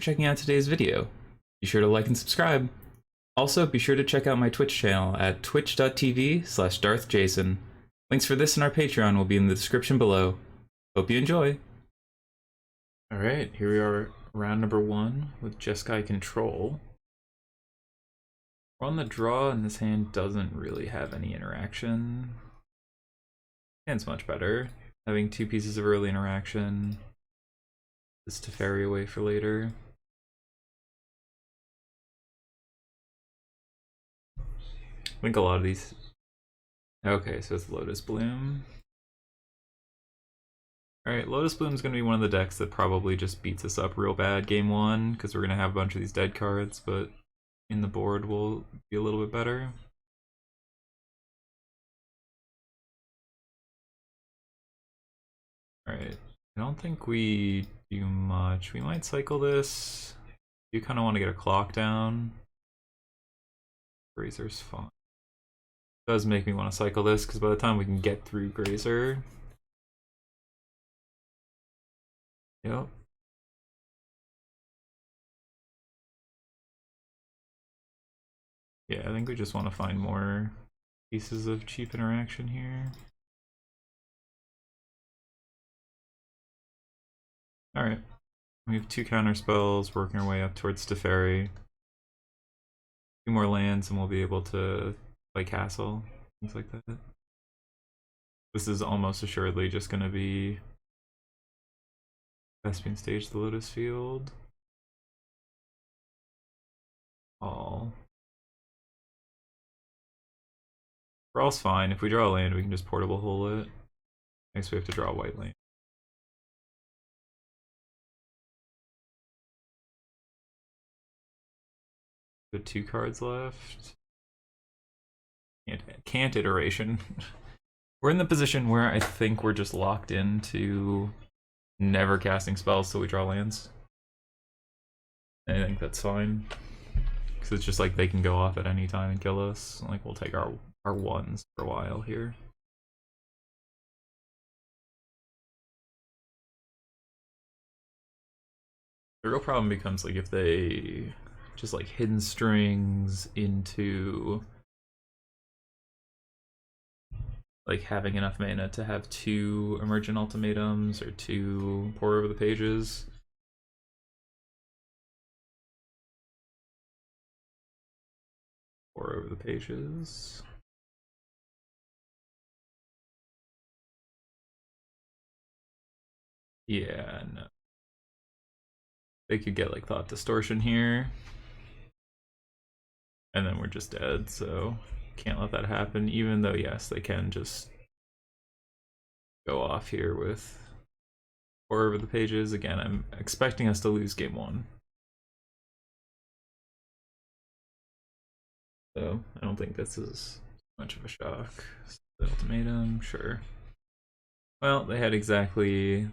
checking out today's video. Be sure to like and subscribe. Also, be sure to check out my Twitch channel at twitch.tv/DarthJason. Links for this and our Patreon will be in the description below. Hope you enjoy. Alright, here we are, round number 1 with Jeskai control. We're on the draw and this hand doesn't really have any interaction. Hand's much better. Having 2 pieces of early interaction. This Teferi away for later. I think a lot of these... Okay, so it's Lotus Bloom. Alright, Lotus Bloom is going to be one of the decks that probably just beats us up real bad game 1, because we're going to have a bunch of these dead cards, but in the board will be a little bit better. Alright, I don't think we do much. We might cycle this. You kind of want to get a clock down. Grazer's fine. It does make me want to cycle this, because by the time we can get through Grazer... Yep. Yeah, I think we just want to find more pieces of cheap interaction here. Alright. We have 2 counter spells, working our way up towards Teferi. 2 more lands and we'll be able to play castle, things like that. This is almost assuredly just going to be Vespian Stage, the Lotus Field. All. Rawl's fine. If we draw a land, we can just portable hole it. I guess we have to draw a white land. The 2 cards left. Can't iteration. We're in the position where I think we're just locked into never casting spells till we draw lands. And I think that's fine. Because it's just like they can go off at any time and kill us. Like we'll take our ones for a while here. The real problem becomes like if they just like hidden strings into like having enough mana to have 2 emergent ultimatums or 2 pour over the pages. Pour over the pages. Yeah, no. They could get like thought distortion here. And then we're just dead, so can't let that happen, even though yes, they can just go off here with pour over the pages. Again, I'm expecting us to lose game 1. So I don't think this is much of a shock. The ultimatum, sure. Well, they had exactly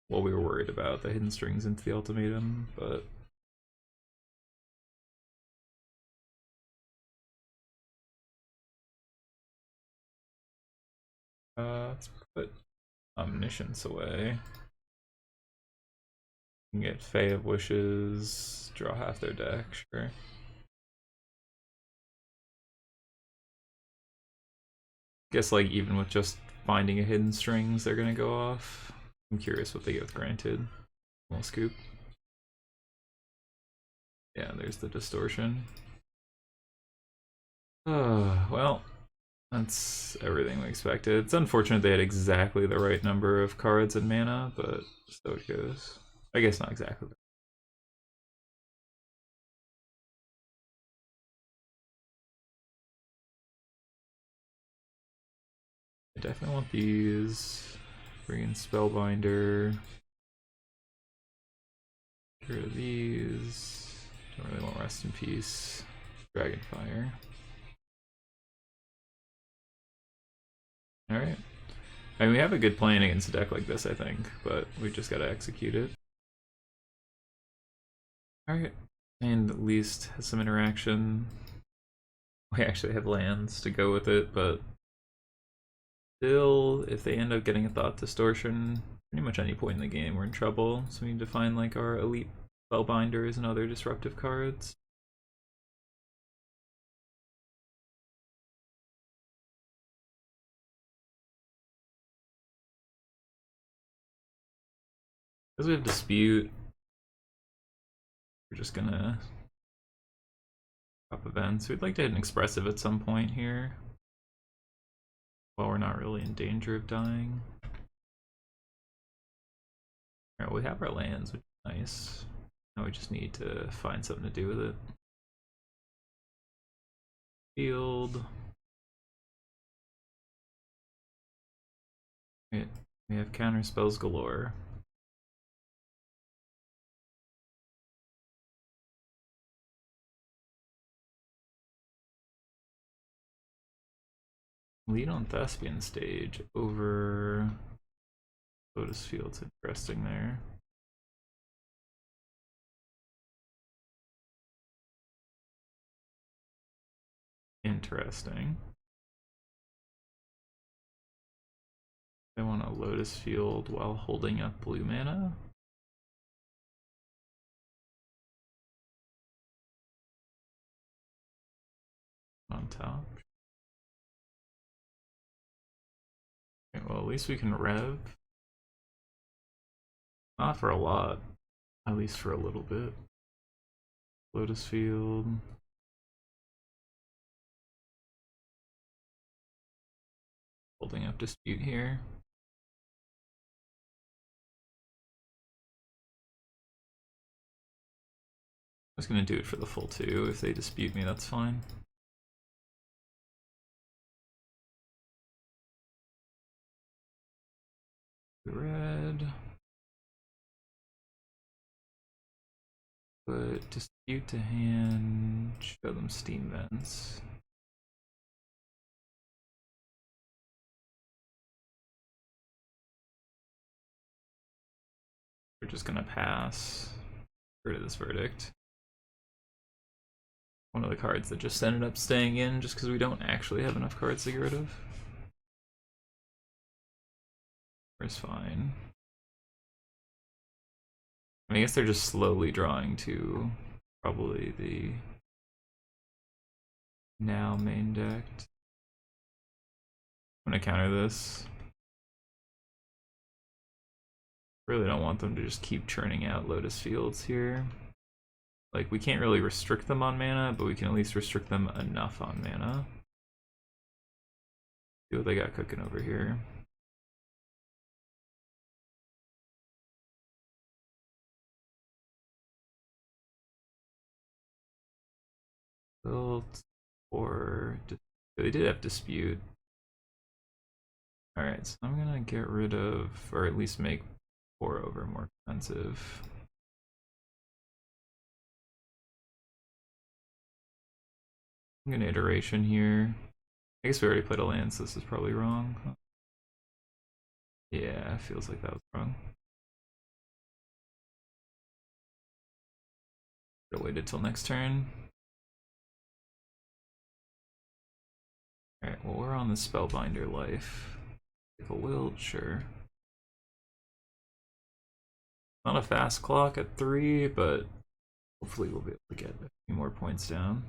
what we were worried about, the hidden strings into the ultimatum, but let's put Omniscience away. You can get Fae of Wishes, draw half their deck, sure. Guess like even with just finding a hidden strings, they're gonna go off. I'm curious what they get with Granted. We'll scoop. Yeah, there's the distortion. Well, that's everything we expected. It's unfortunate they had exactly the right number of cards and mana, but so it goes. I guess not exactly. I definitely want these. Bring in Spellbinder. Get rid of these. Don't really want Rest in Peace. Dragonfire. Alright. I mean, we have a good plan against a deck like this, I think, but we just gotta execute it. Alright. And at least has some interaction. We actually have lands to go with it, but still, if they end up getting a Thought Distortion, pretty much any point in the game we're in trouble, so we need to find like our elite Spellbinders and other disruptive cards. Because we have Dispute, we're just gonna drop events. We'd like to hit an Expressive at some point here. While we're not really in danger of dying. Alright, we have our lands, which is nice. Now we just need to find something to do with it. Field. We have counter spells galore. Lead on Thespian stage over Lotus Field's interesting there. Interesting. I want a Lotus Field while holding up blue mana. On top. Okay, well, at least we can rev. Not for a lot, at least for a little bit. Lotus Field. Holding up Dispute here. I was gonna do it for the full 2. If they dispute me, that's fine. Red. Put Dispute to hand, show them Steam Vents. We're just gonna pass. Get rid of this verdict. One of the cards that just ended up staying in just because we don't actually have enough cards to get rid of. It's fine. I guess they're just slowly drawing to probably the now main deck. I'm gonna counter this. Really don't want them to just keep churning out Lotus Fields here. Like, we can't really restrict them on mana, but we can at least restrict them enough on mana. See what they got cooking over here. Built or they did have Dispute. Alright, so I'm gonna get rid of, or at least make 4 over more expensive. I'm gonna iteration here. I guess we already played a land, so this is probably wrong. Yeah, feels like that was wrong. Should've waited till next turn. Alright, well, we're on the Spellbinder life. Take a wilt, sure. Not a fast clock at 3, but hopefully we'll be able to get a few more points down.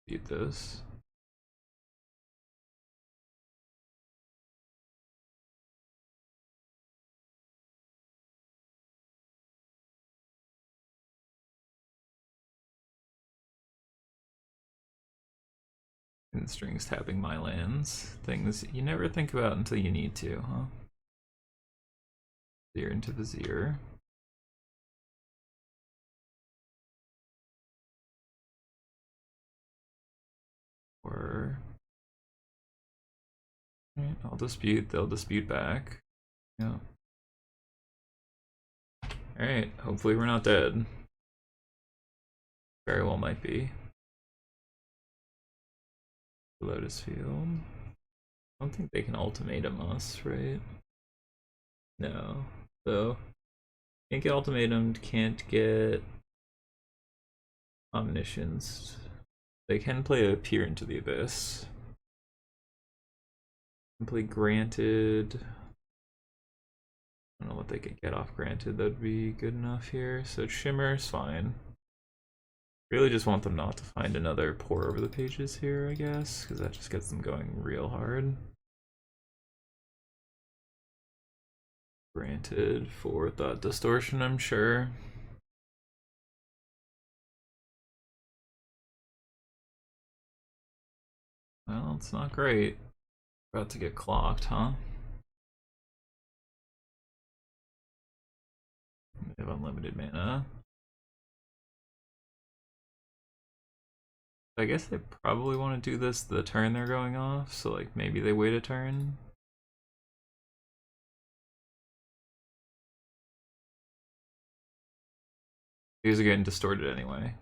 Beat this. And strings tapping my lands. Things you never think about until you need to, huh? Vizier into Vizier. Or I'll dispute, they'll dispute back. Yeah. Alright, hopefully we're not dead. Very well might be. Lotus Field. I don't think they can ultimatum us, right? No. So, can't get ultimatumed, can't get omniscience. They can play a Peer into the Abyss. Play Granted. I don't know what they could get off Granted. That'd be good enough here. So Shimmer's fine. Really just want them not to find another Pour Over the Pages here, I guess, because that just gets them going real hard. Granted for Thought Distortion, I'm sure. Well, it's not great. About to get clocked, huh? They have unlimited mana. I guess they probably want to do this the turn they're going off, so like maybe they wait a turn. These are getting distorted anyway.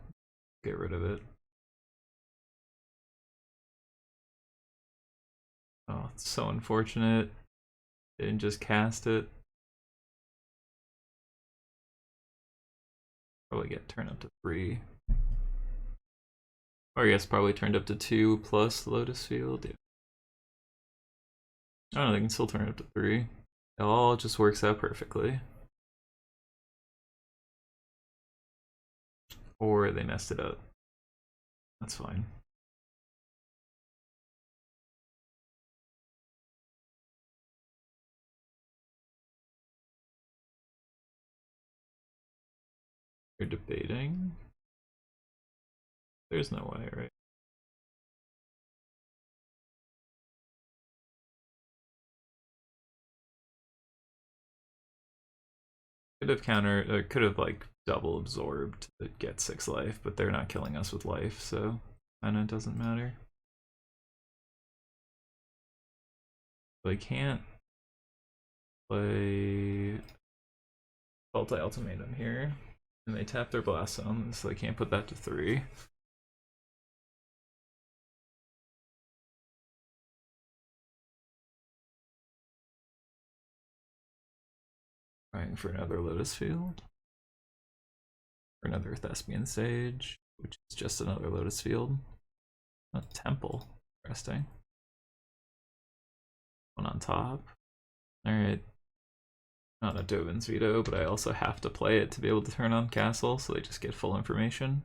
Get rid of it. Oh, it's so unfortunate. They didn't just cast it. Probably get turned up to 3. Or I guess probably turned up to 2 plus Lotus Field. Yeah. I don't know, they can still turn it up to 3. It all just works out perfectly. Or they messed it up. That's fine. You're debating? There's no way, right? Could have countered, or could have like double absorbed to get 6 life, but they're not killing us with life, so kinda doesn't matter. They can't play Multi-Ultimatum here, and they tap their Blast Zone, so they can't put that to 3. Trying for another Lotus Field. Or another Thespian Sage, which is just another Lotus Field. A Temple. Interesting. One on top. Alright. Not a Dovin's Veto, but I also have to play it to be able to turn on Castle, so they just get full information.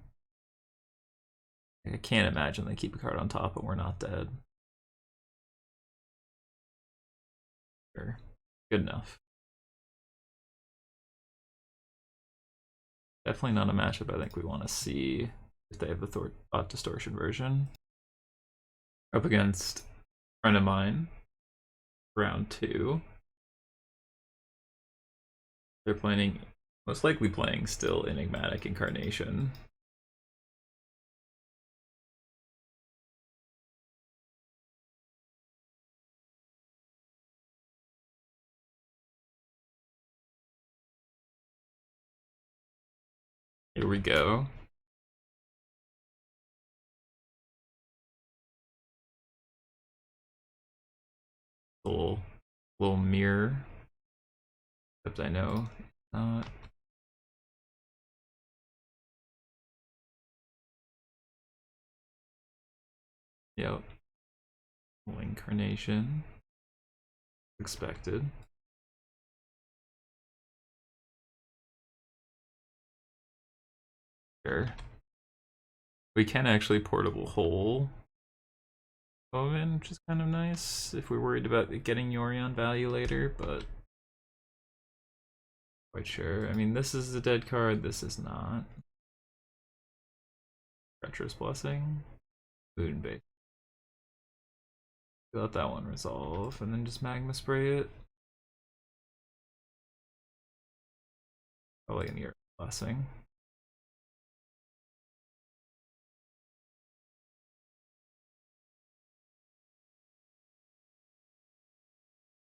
I can't imagine they keep a card on top and we're not dead. Sure. Good enough. Definitely not a matchup I think we want to see if they have the Thought Distortion version. Up against a friend of mine, round 2. They're playing, most likely playing still Enigmatic Incarnation. Here we go. Little mirror. Except I know not. Yep. Incarnation. Expected. Sure. We can actually portable hole Oven, which is kind of nice if we're worried about getting Yorion value later, but quite sure. I mean, this is a dead card, this is not. Retro's Blessing. Moonbait. Let that one resolve, and then just Magma Spray it. Probably an Ear Blessing.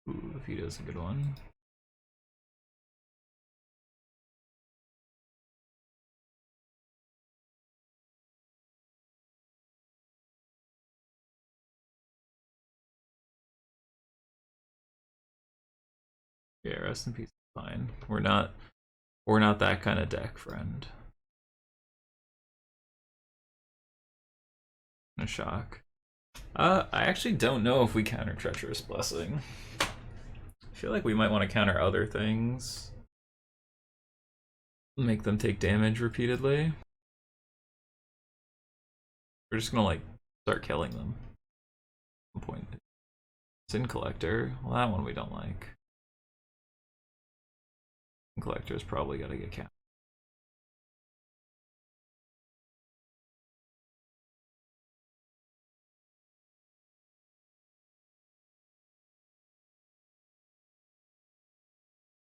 Ooh, if he does a good one. Yeah, rest in peace. Fine. We're not that kind of deck, friend. A shock. I actually don't know if we counter Treacherous Blessing. I feel like we might want to counter other things. Make them take damage repeatedly. We're just gonna like start killing them. At some point. Sin Collector. Well, that one we don't like. Sin Collector's probably gotta get countered.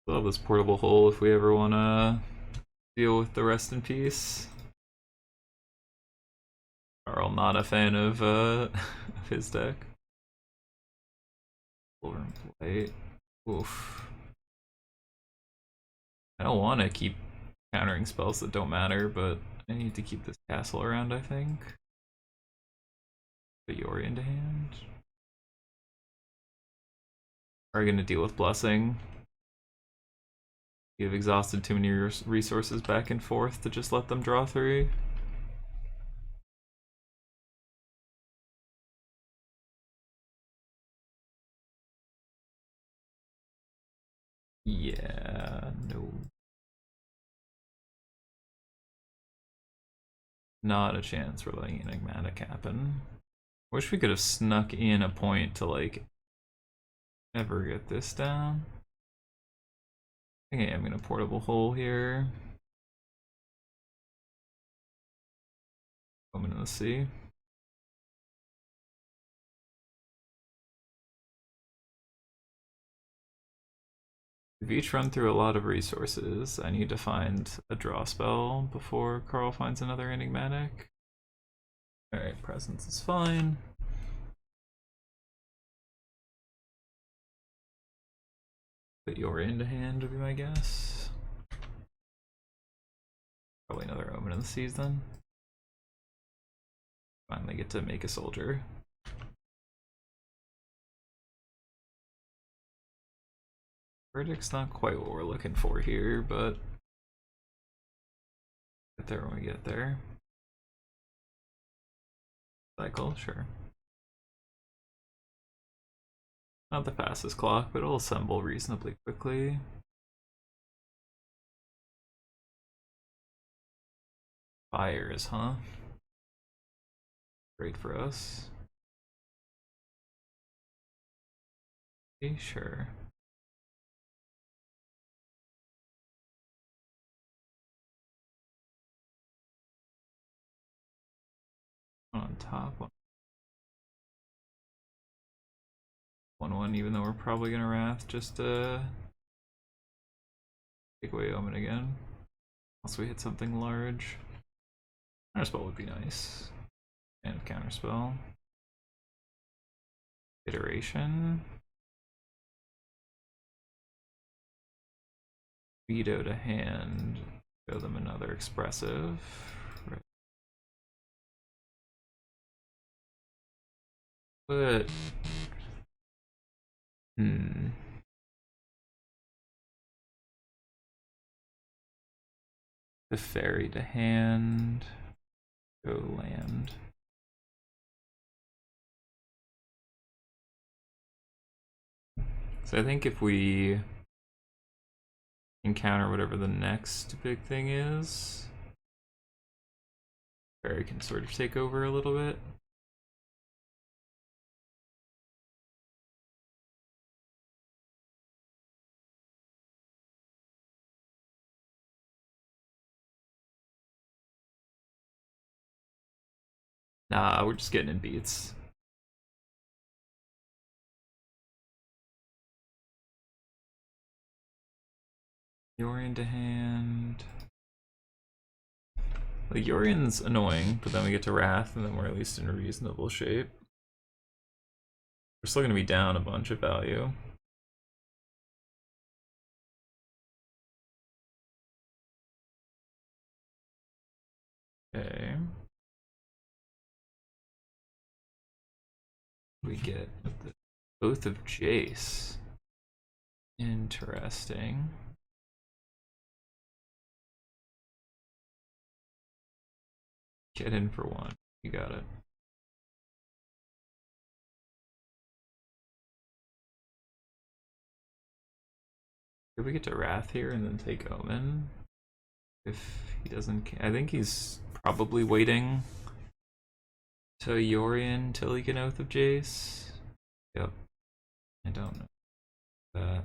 Love this portable hole if we ever wanna deal with the rest in peace. Carl not a fan of of his deck. Silver and white. Oof. I don't want to keep countering spells that don't matter, but I need to keep this castle around, I think. Put Yori into hand. Are we gonna deal with Blessing? You've exhausted too many resources back and forth to just let them draw 3. Yeah, no. Not a chance we're letting Enigmatic happen. Wish we could have snuck in a point to like ever get this down. I think I am gonna portable hole here. Omen of the Sea. We've each run through a lot of resources. I need to find a draw spell before Carl finds another Enigmatic. Alright, Presence is fine. Put your into hand would be my guess. Probably another Omen of the Seas then. Finally get to make a soldier. Verdict's not quite what we're looking for here, but get there when we get there. Cycle, sure. Not the fastest clock, but it'll assemble reasonably quickly. Fires, huh? Great for us. Okay, sure. On top. 1/1, even though we're probably gonna Wrath just to take away Omen again. Unless we hit something large. Counterspell would be nice. And counterspell. Iteration. Veto to hand. Show them another expressive. Right. But the fairy to hand. Go land. So I think if we encounter whatever the next big thing is, fairy can sort of take over a little bit. Nah, we're just getting in beats. Yorian to hand. Like, Yorian's annoying, but then we get to Wrath, and then we're at least in reasonable shape. We're still gonna be down a bunch of value. Okay. We get the Oath of Jace. Interesting. Get in for one. You got it. If we get to Wrath here and then take Omen, if he doesn't, I think he's probably waiting to Yorion till he can Oath of Jace. Yep, I don't know that.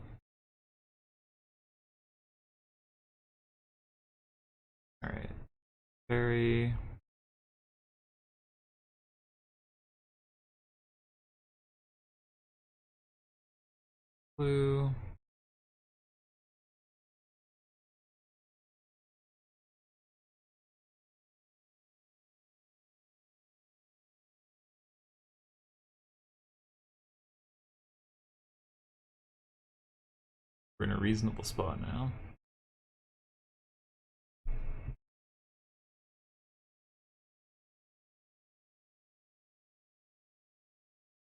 All right, very. Blue. We're in a reasonable spot now.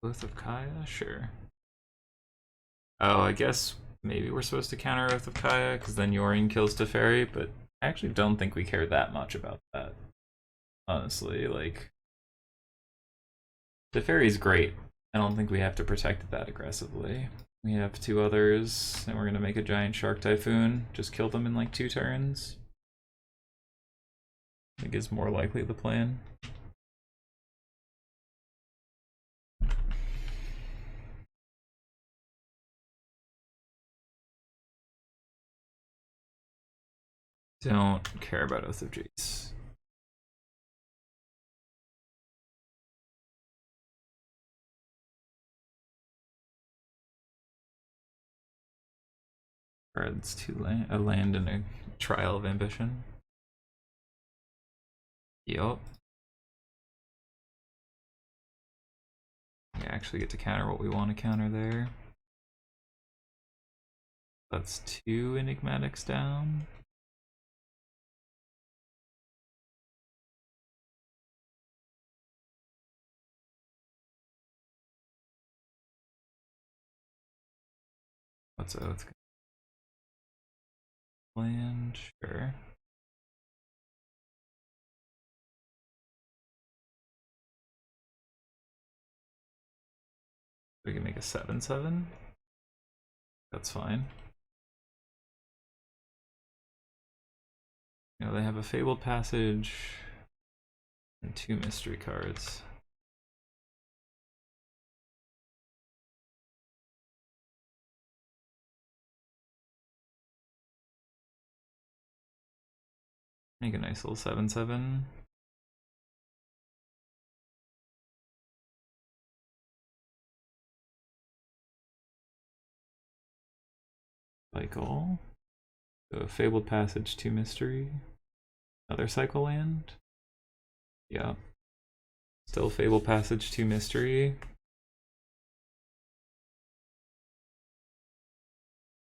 Oath of Kaya? Sure. Oh, I guess maybe we're supposed to counter Oath of Kaya, because then Yorion kills Teferi, but I actually don't think we care that much about that. Honestly, like... Teferi's great. I don't think we have to protect it that aggressively. We have two others, and we're gonna make a giant Shark Typhoon. Just kill them in like 2 turns. I think is more likely the plan. Don't care about Oath of Jace. Cards a land and a Trial of Ambition. Yup. We actually get to counter what we want to counter there. That's 2 Enigmatics down. What's Oath? Land, sure. We can make a 7/7. That's fine. You know, they have a Fabled Passage and 2 mystery cards. Make a nice little 7/7. Cycle. So Fabled Passage, 2 mystery. Another cycle land. Yeah. Still Fabled Passage, 2 mystery.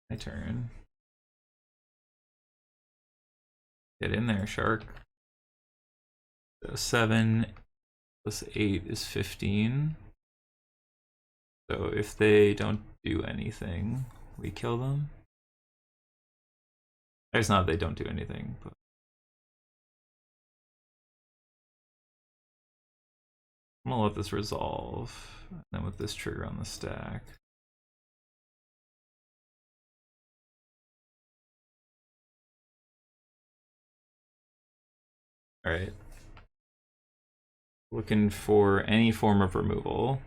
My turn. Get in there, Shark. So 7 plus 8 is 15. So if they don't do anything, we kill them. It's not that they don't do anything, but I'm gonna let this resolve, and then with this trigger on the stack. Alright. Looking for any form of removal.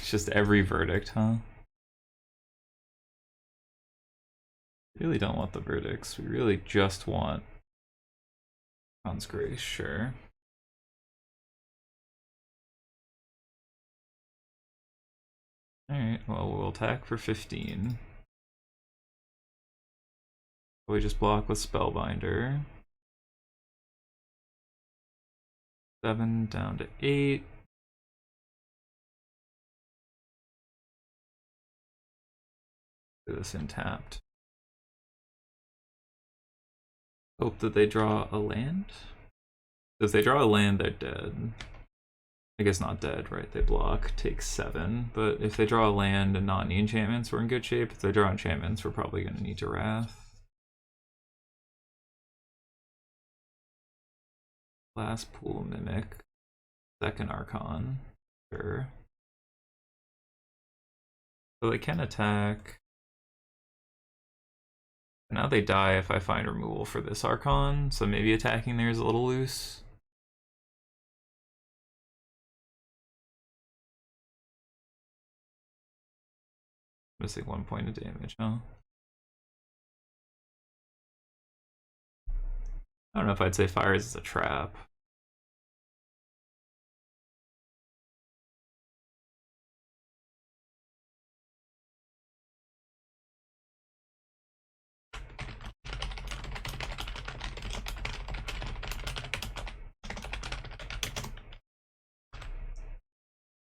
Just every verdict, huh? Really don't want the verdicts. We really just want Khan's Grace, sure. Alright, well, we'll attack for 15. We just block with Spellbinder. 7 down to 8. Do this in tapped. Hope that they draw a land. If they draw a land, they're dead. I guess not dead, right? They block, take 7. But if they draw a land and not any enchantments, we're in good shape. If they draw enchantments, we're probably going to need to Wrath. Last Pool Mimic. Second Archon. Sure. So they can attack. Now they die if I find removal for this Archon, so maybe attacking there is a little loose. Missing 1 point of damage, huh? I don't know if I'd say fires is a trap.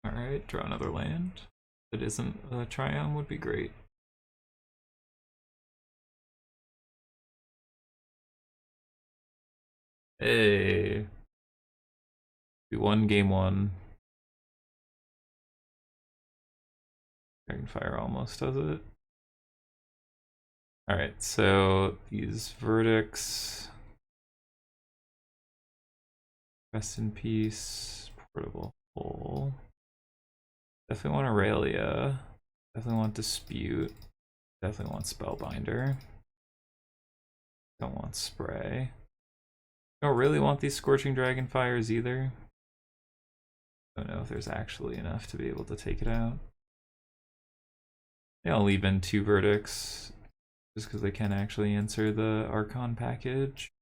Alright, draw another land. If it isn't a Triumph would be great. Hey. We won game 1. Dragonfire almost does it. Alright, so these verdicts. Rest in peace. Portable hole. Definitely want Aurelia. Definitely want Dispute. Definitely want Spellbinder. Don't want Spray. Don't really want these Scorching Dragonfires either. Don't know if there's actually enough to be able to take it out. Yeah, I'll leave in 2 verdicts just because they can actually answer the Archon package.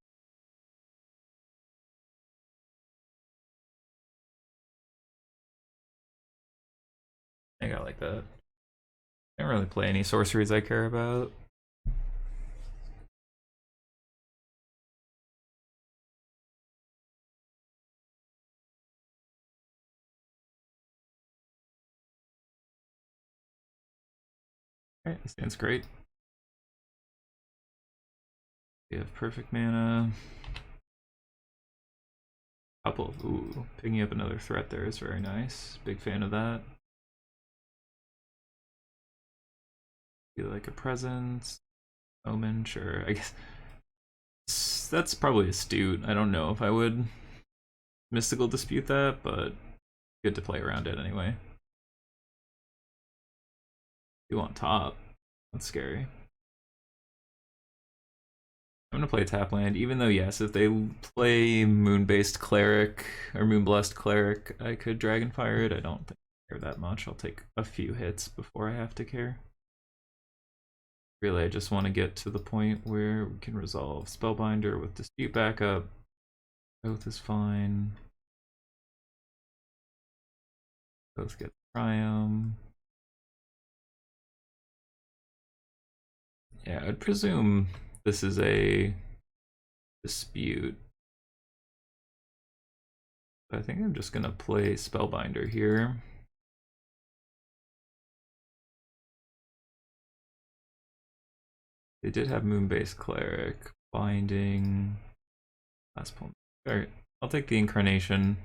I got like that. I don't really play any sorceries I care about. Alright, this stands great. We have perfect mana. Couple of, ooh, picking up another threat there is very nice. Big fan of that. Feel like a presence. Omen, sure. I guess that's probably astute. I don't know if I would mystical dispute that, but good to play around it anyway. You want top. That's scary. I'm gonna play tap land, even though yes, if they play moon-based cleric or moon-blessed cleric, I could dragonfire it. I don't think I care that much. I'll take a few hits before I have to care. Really, I just want to get to the point where we can resolve Spellbinder with Dispute backup. Both is fine. Both get Triumph. Yeah, I'd presume this is a dispute. But I think I'm just gonna play Spellbinder here. They did have Moon-based Cleric, Binding, last point. Alright, I'll take the Incarnation.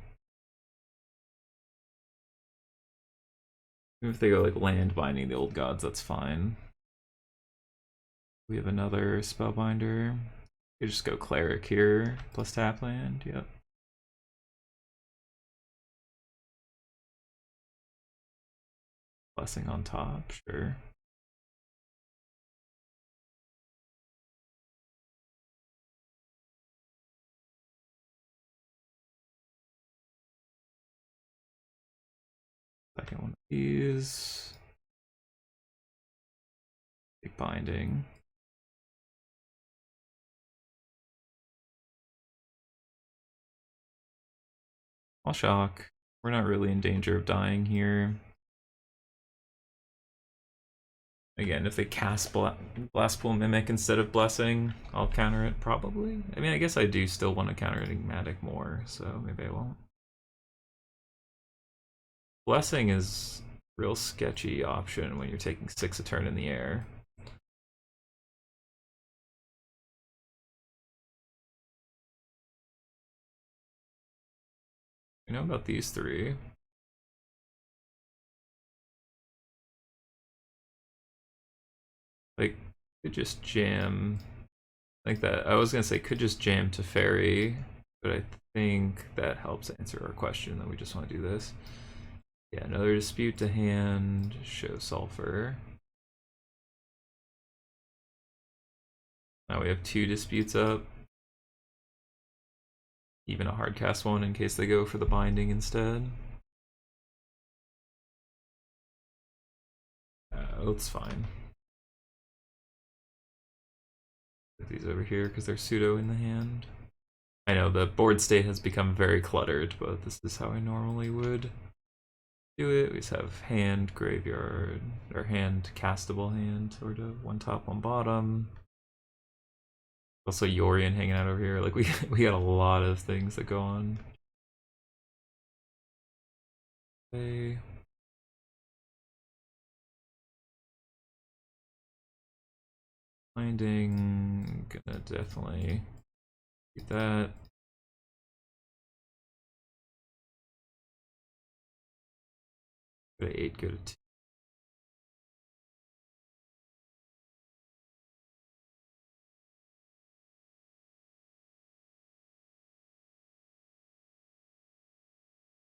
Even if they go like land binding the old gods, that's fine. We have another Spellbinder. You just go Cleric here, plus tap land, yep. Blessing on top, sure. Second one of these. Big binding. I'll shock. We're not really in danger of dying here. Again, if they cast Blastpool Mimic instead of Blessing, I'll counter it probably. I mean, I guess I do still want to counter Enigmatic more, so maybe I won't. Blessing is a real sketchy option when you're taking 6 a turn in the air. You know about these 3? Like, could just jam like that. I was gonna say could just jam to Fairy, but I think that helps answer our question that we just want to do this. Yeah, another dispute to hand, show Sulfur. Now we have 2 disputes up. Even a hard cast one in case they go for the binding instead. It's fine. Put these over here because they're pseudo in the hand. I know the board state has become very cluttered, but this is how I normally would do it. We just have hand, graveyard, or hand, castable hand, sort of. One top, one bottom. Also Yorion hanging out over here. Like we got a lot of things that go on. Okay. Finding, gonna definitely keep that. Go to 8, go to 2.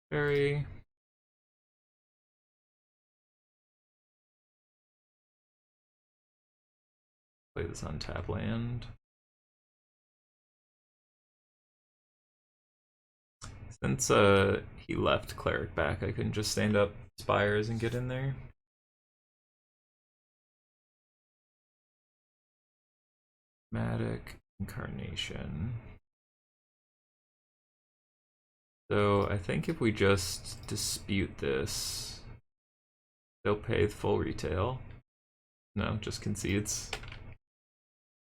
Fairy. Play this on tap land. Since he left cleric back, I can just stand up spires and get in there. Enigmatic incarnation. So I think if we just dispute this, they'll pay full retail. No, just concedes.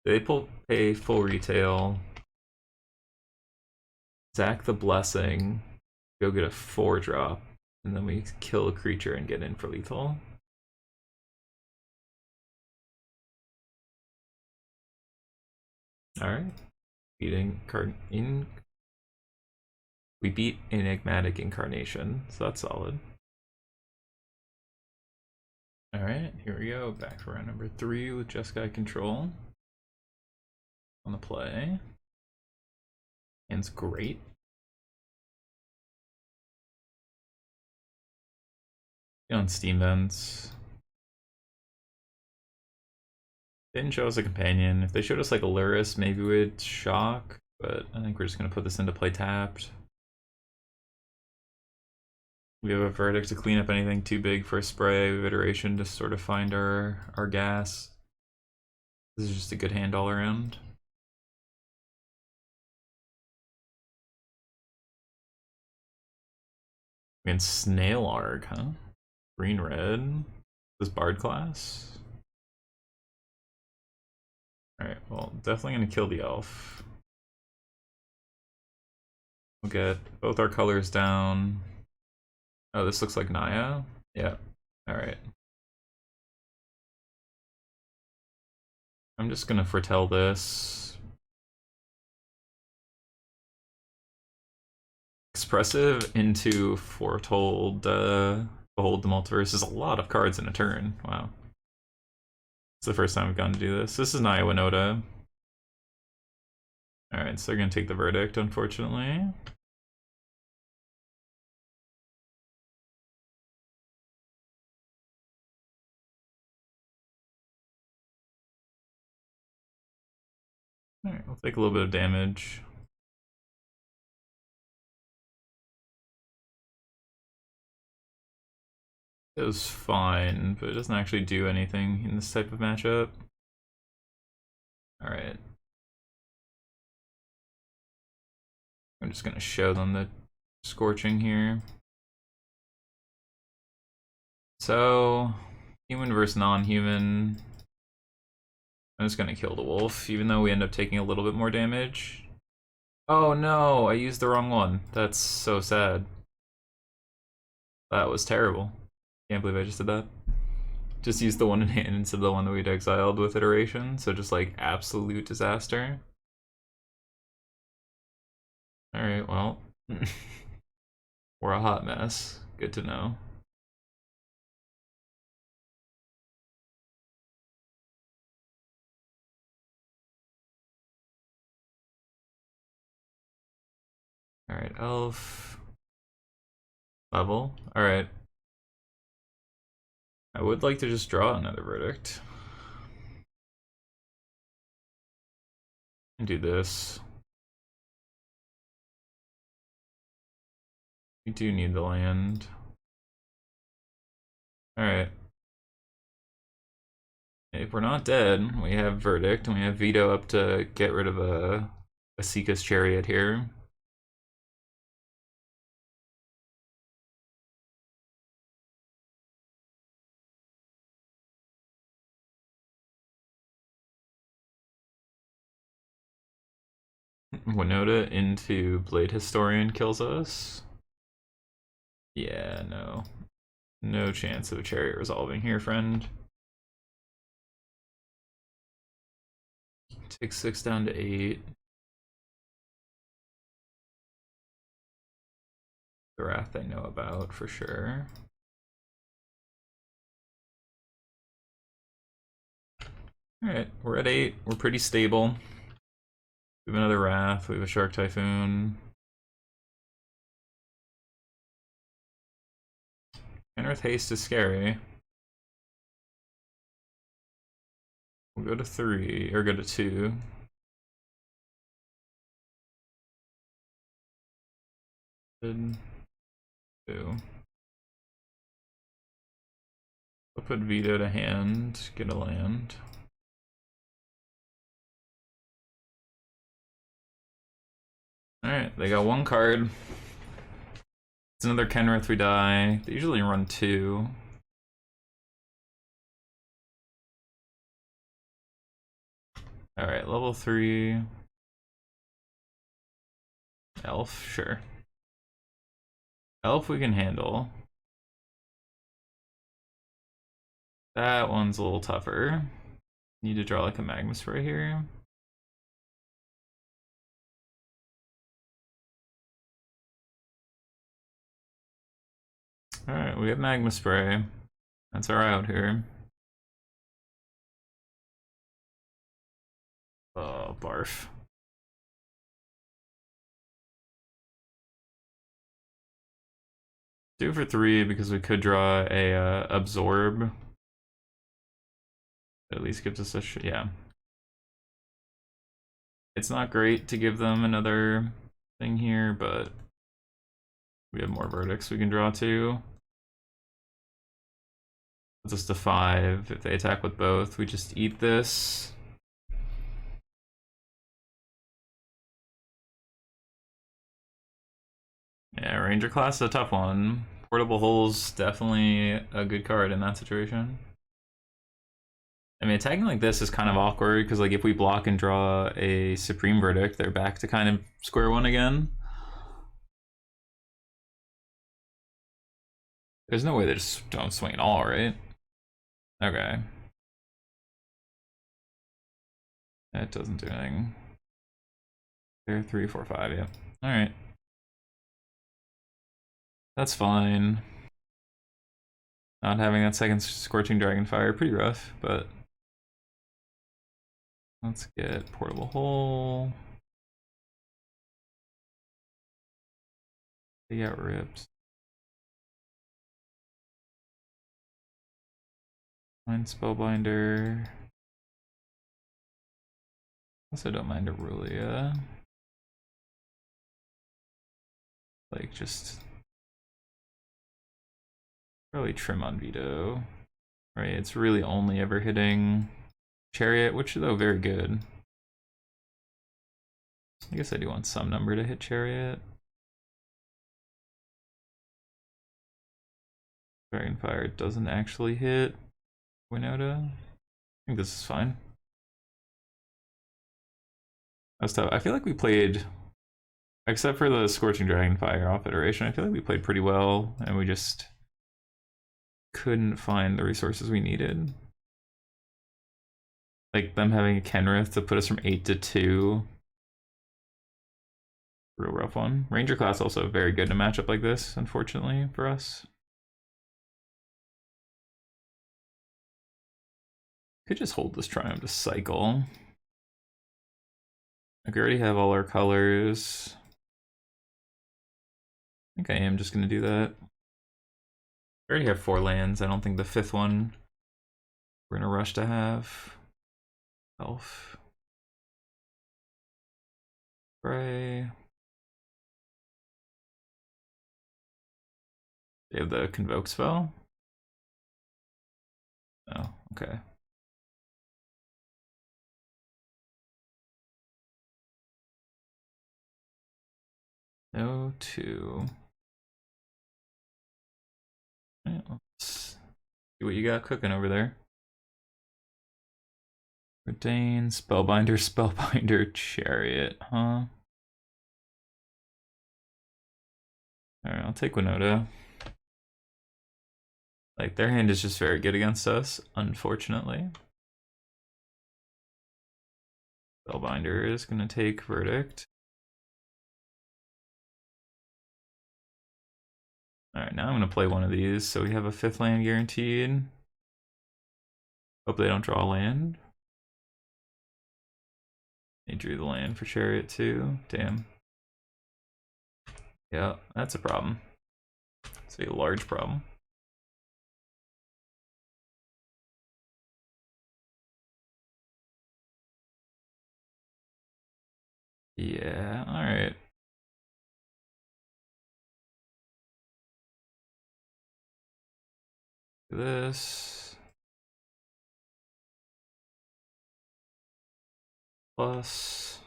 They pay full retail. Sack the blessing. Go get a 4-drop, and then we kill a creature and get in for lethal. All right, beating we beat Enigmatic Incarnation, so that's solid. All right, here we go. Back for round number 3 with Jeskai control on the play. Hand's great. On Steam vents. Didn't show us a companion. If they showed us like a Luris, maybe we'd shock, but I think we're just gonna put this into play tapped. We have a verdict to clean up anything too big for a spray. We have iteration to sort of find our gas. This is just a good hand all around. And Snail Arg, huh? Green red. This Bard class. Alright, well, definitely gonna kill the elf. We'll get both our colors down. Oh, this looks like Naya? Yeah. Alright. I'm just gonna foretell this. Expressive into foretold, behold the multiverse is a lot of cards in a turn. Wow. It's the first time we've gotten to do this. This is Naya Winoda. Alright, so they're gonna take the verdict, unfortunately. Alright, we'll take a little bit of damage. It was fine, but it doesn't actually do anything in this type of matchup. Alright. I'm just gonna show them the scorching here. So, human versus non-human. I'm just gonna kill the wolf, even though we end up taking a little bit more damage. Oh no, I used the wrong one. That's so sad. That was terrible. Can't believe I just did that. Just used the one in hand instead of the one that we'd exiled with iteration, so just like absolute disaster. Alright, well. We're a hot mess. Good to know. Alright, elf. Level. Alright. I would like to just draw another verdict. And do this. We do need the land. Alright. If we're not dead, we have Verdict, and we have Veto up to get rid of a Asika's Chariot here. Winoda into Blade Historian kills us. Yeah, no. No chance of a Chariot resolving here, friend. Take 6 down to 8. The Wrath I know about for sure. Alright, we're at 8. We're pretty stable. We have another Wrath. We have a Shark Typhoon. Kenrith Haste is scary. We'll go to 3, or go to 2. Good. 2. We'll put Veto to hand, get a land. Alright, they got 1 card. It's another Kenrith, we die. They usually run 2. Alright, level 3. Elf, sure. Elf we can handle. That one's a little tougher. Need to draw like a Magma Spray here. Alright, we have Magma Spray. That's our out here. Oh, barf. Two for 3 because we could draw a Absorb. At least gives us a yeah. It's not great to give them another thing here, but we have more verdicts we can draw too. Puts us to 5. If they attack with both, we just eat this. Yeah, Ranger class is a tough one. Portable Hole's definitely a good card in that situation. I mean, attacking like this is kind of awkward, because like if we block and draw a Supreme Verdict, they're back to kind of square one again. There's no way they just don't swing at all, right? Okay. That doesn't do anything. There, 3, 4, 5, yeah. Alright. That's fine. Not having that second Scorching Dragonfire, pretty rough, but let's get Portable Hole. They got ripped. Mind Spellbinder. Also don't mind Aurelia. Like just probably trim on Veto. Right, it's really only ever hitting Chariot, which though very good. I guess I do want some number to hit Chariot. Dragonfire doesn't actually hit Winoda. I think this is fine. That's tough. I feel like we played, except for the Scorching Dragonfire off iteration, I feel like we played pretty well, and we just couldn't find the resources we needed. Like them having a Kenrith to put us from 8 to 2. Real rough one. Ranger class also very good in a matchup like this, unfortunately, for us. Could just hold this Triumph to cycle. Like we already have all our colors. I think I am just gonna do that. I already have 4 lands. I don't think the 5th one we're in a rush to have. Elf. Spray. They have the convoke spell? Oh, okay. No two. Right, let's see what you got cooking over there. Retain, Spellbinder, Spellbinder, Chariot, huh? Alright, I'll take Winoda. Like, their hand is just very good against us, unfortunately. Spellbinder is gonna take Verdict. Alright, now I'm gonna play one of these, so we have a 5th land guaranteed. Hope they don't draw a land. They drew the land for Chariot too. Damn. Yeah, that's a problem. It's a large problem. Yeah, alright. This. Plus.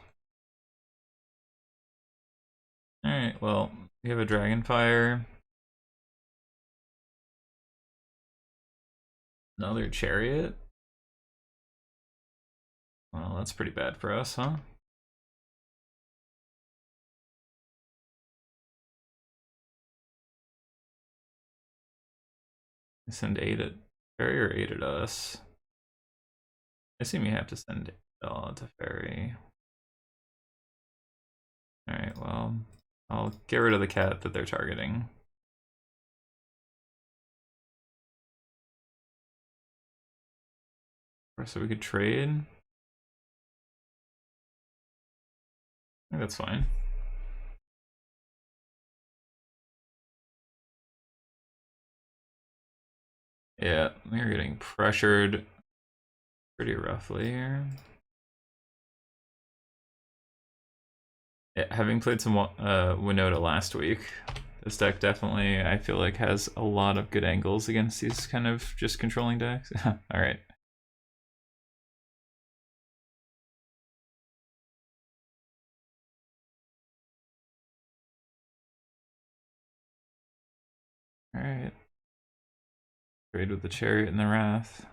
Alright, well, we have a Dragonfire. Another Chariot. Well, that's pretty bad for us, huh? I send 8 at Fairy or 8 at us. I assume you have to send to Fairy. Alright, well, I'll get rid of the cat that they're targeting. So we could trade. I think that's fine. Yeah, we're getting pressured pretty roughly here. Yeah, having played some Winoda last week, this deck definitely, I feel like, has a lot of good angles against these kind of just controlling decks. Alright. Alright. Trade with the Chariot and the Wrath.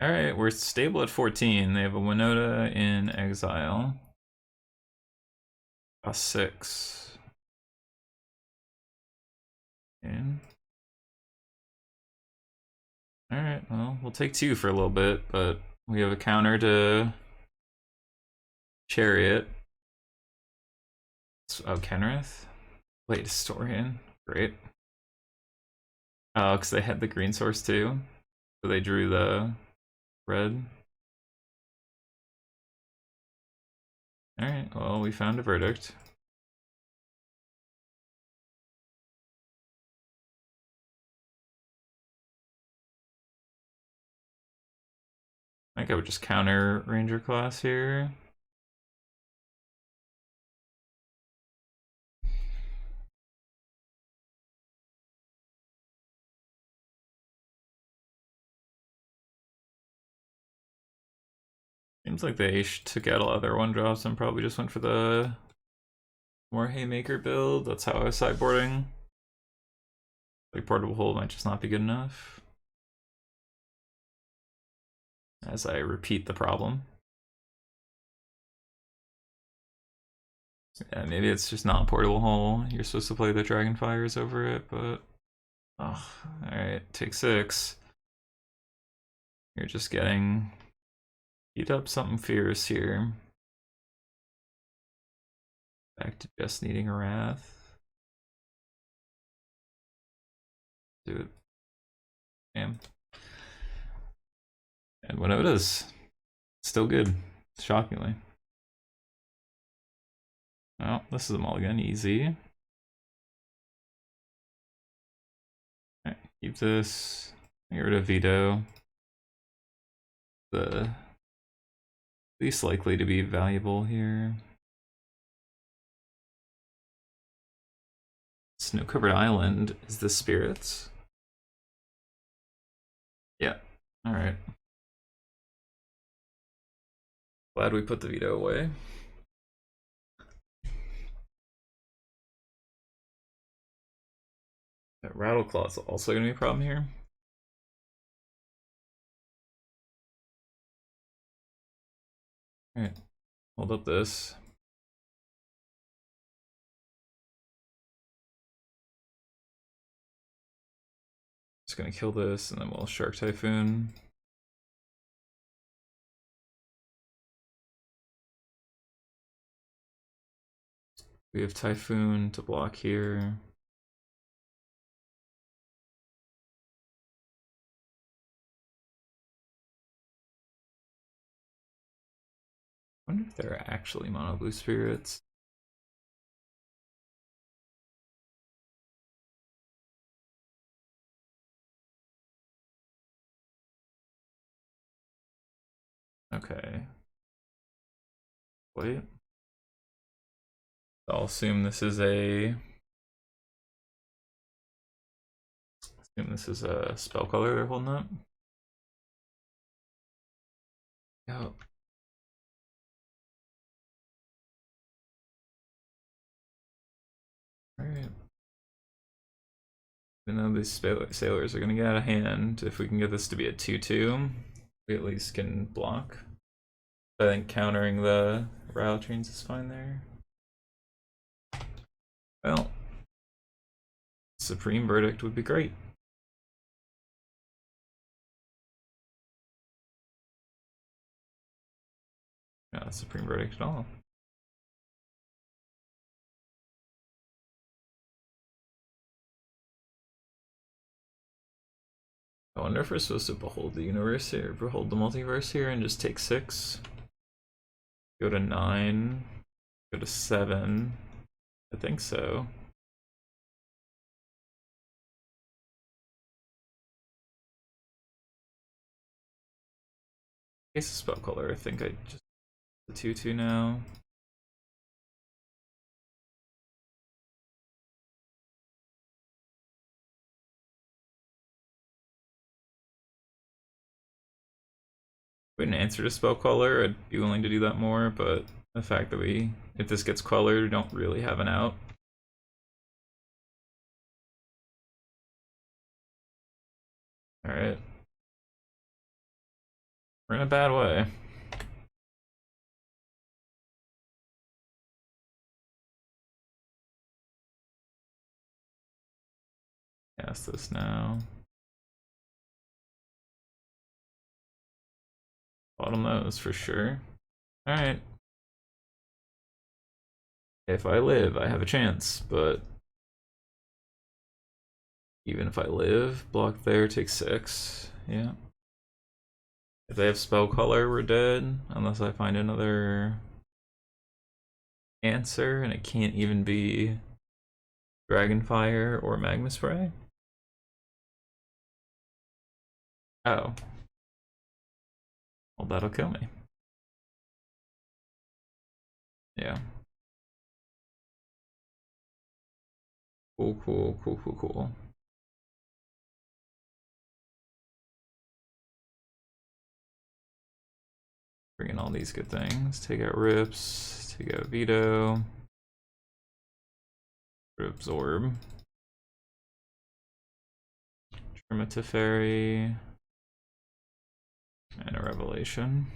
Alright, we're stable at 14. They have a Winoda in exile. A 6. And alright, well, we'll take 2 for a little bit, but we have a counter to Chariot. Oh, Kenrith? Wait, Historian. Great. Oh, because they had the green source too. So they drew the red. Alright, well, we found a verdict. I think I would just counter Ranger class here. Seems like they took out a lot of their 1-drops and probably just went for the more Haymaker build. That's how I was sideboarding. Like Portable Hold might just not be good enough. As I repeat the problem. Yeah, maybe it's just not Portable Hole. You're supposed to play the Dragonfires over it, but... Oh, alright, take 6. You're just getting... Heat up something fierce here. Back to just needing a Wrath. Do it. Damn. And Winoda's still good, shockingly. Well, this is a mulligan, easy. Keep this. Get rid of veto. The least likely to be valuable here. Snow-covered island is the spirits. Yeah. All right. Glad we put the veto away. That Rattleclaw's also gonna be a problem here. All right. Hold up this. Just gonna kill this, and then we'll Shark Typhoon. We have Typhoon to block here. I wonder if they're actually mono blue spirits. Okay. Wait. I'll assume this is a spell color they're holding up. Yep. Alright. I know these sailors are gonna get out of hand. If we can get this to be a 2-2, we at least can block. I think countering the Rattle Trains is fine there. Well, Supreme Verdict would be great. Not a Supreme Verdict at all. I wonder if we're supposed to behold the universe here, behold the multiverse here, and just take 6. Go to 9. Go to 7. I think so. Case of spell color, I think I just the 2-2 now. Wouldn't answer to spell color, I'd be willing to do that more, but the fact that if this gets colored, we don't really have an out. Alright. We're in a bad way. Cast this now. Bottom those for sure. Alright. If I live, I have a chance, but even if I live, block there, take 6. Yeah. If they have spell color, we're dead. Unless I find another answer, and it can't even be Dragonfire or Magma Spray. Oh. Well, that'll kill me. Yeah. Cool. Bring in all these good things. Take out Rips, take out Veto. Absorb. Trimata and a Revelation.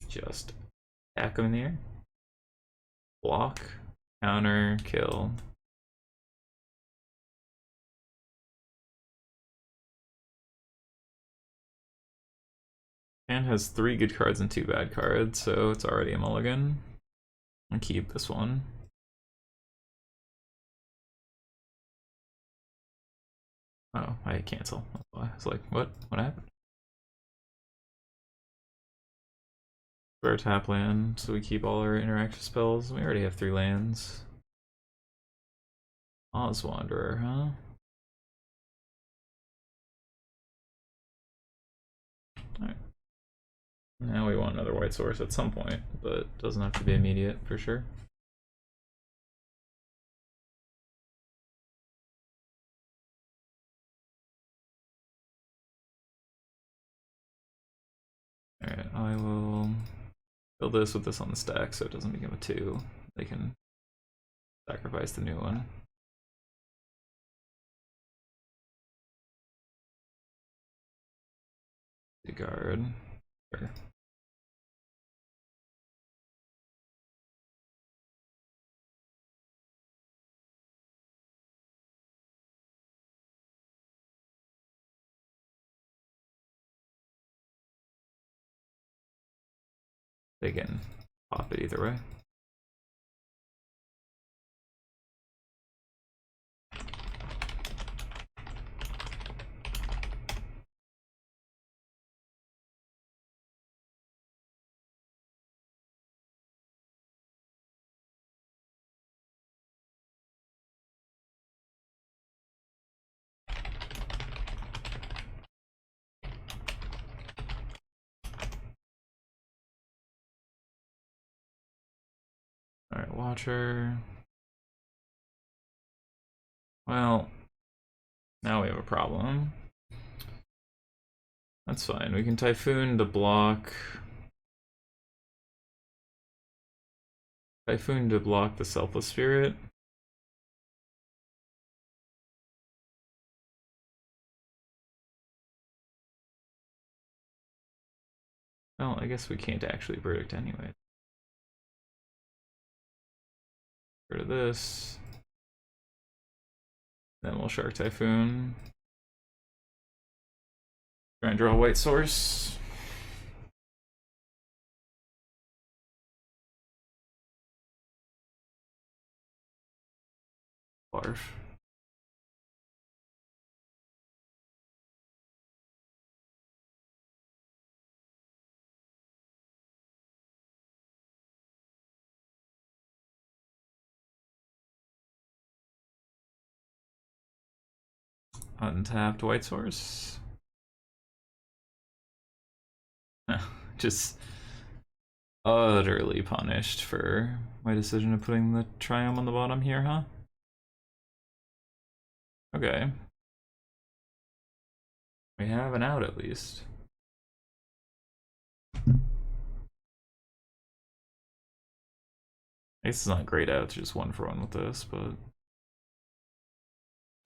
Just attack him in the air. Block, counter, kill. And has 3 good cards and 2 bad cards, so it's already a mulligan. I'll keep this one. Oh, I cancel. I was like, what? What happened? For our tap land, so we keep all our interactive spells. We already have 3 lands. Oz Wanderer, huh? Alright. Now we want another white source at some point, but doesn't have to be immediate for sure. Alright, I will build this with this on the stack so it doesn't become a 2. They can sacrifice the new one. Discard. Sure. They can pop it either way. Alright, Watcher. Well, now we have a problem. That's fine. We can Typhoon to block. Typhoon to block the Selfless Spirit. Well, I guess we can't actually Verdict anyway. Get rid of this. Then we'll Shark Typhoon. Try and draw a white source. Barf. Untapped white source. Just utterly punished for my decision of putting the Triumph on the bottom here, huh? Okay. We have an out at least. I guess it's not great out, it's just 1-for-1 with this, but...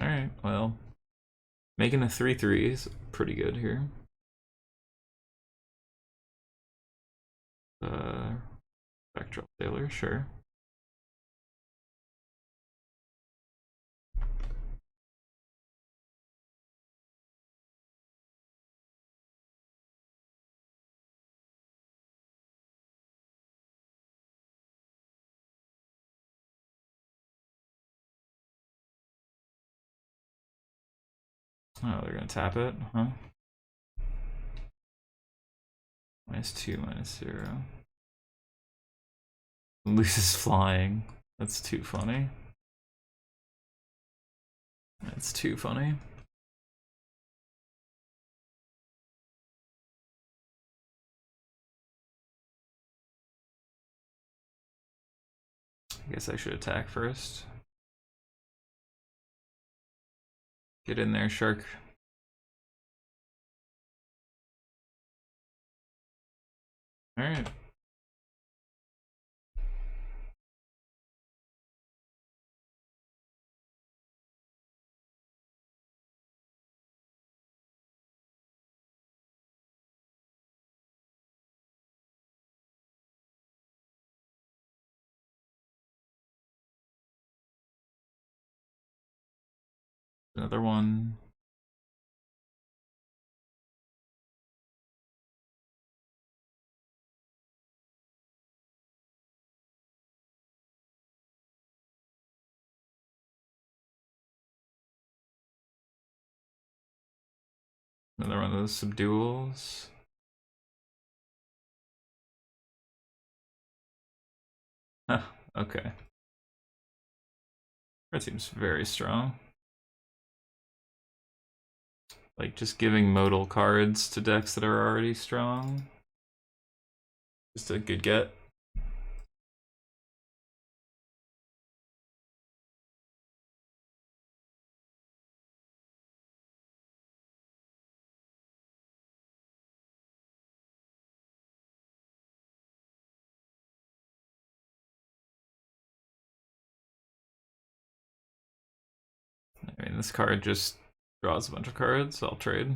Alright, well. Making a 3-3 is pretty good here. Spectral Sailor, sure. Oh, they're gonna tap it, huh? -2, -0. Loses flying. That's too funny. That's too funny. I guess I should attack first. Get in there, shark. Alright. Another one. Another one of those subduals. Huh, okay. That seems very strong. Like, just giving modal cards to decks that are already strong. Just a good get. I mean, this card just draws a bunch of cards. I'll trade.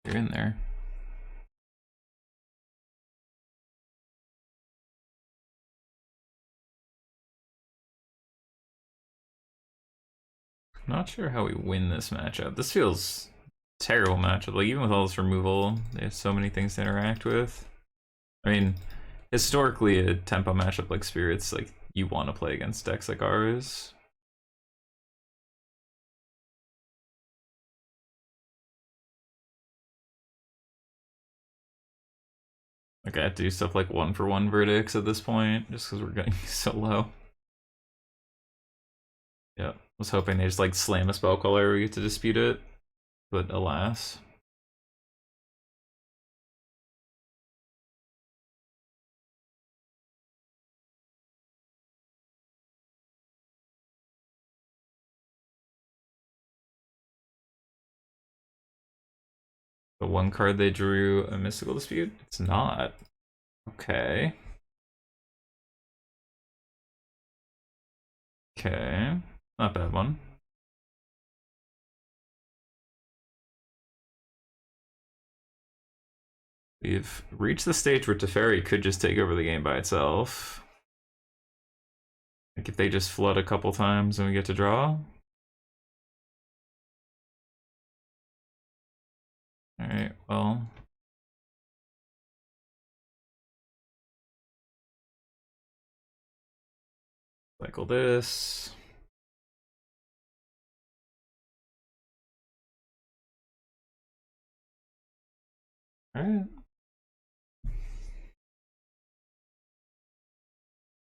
You're in there. Not sure how we win this matchup. This feels terrible matchup. Like, even with all this removal, they have so many things to interact with. I mean, historically, a tempo matchup like Spirits, like, you want to play against decks like ours. Like, I have to do stuff like 1-for-1 verdicts at this point, just because we're getting so low. Yeah, I was hoping they just like slam a spell caller, we get to dispute it, but alas. The one card they drew a mystical dispute? It's not. Okay. Okay. Not a bad one. We've reached the stage where Teferi could just take over the game by itself. Like if they just flood a couple times and we get to draw. Alright, well. Cycle this. Alright.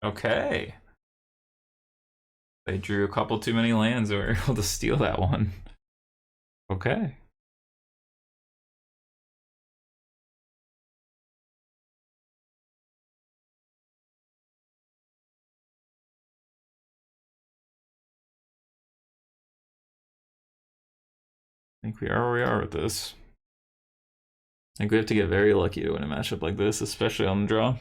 Okay. They drew a couple too many lands and were able to steal that one. Okay. I think we are where we are with this. I think we have to get very lucky to win a matchup like this, especially on the draw.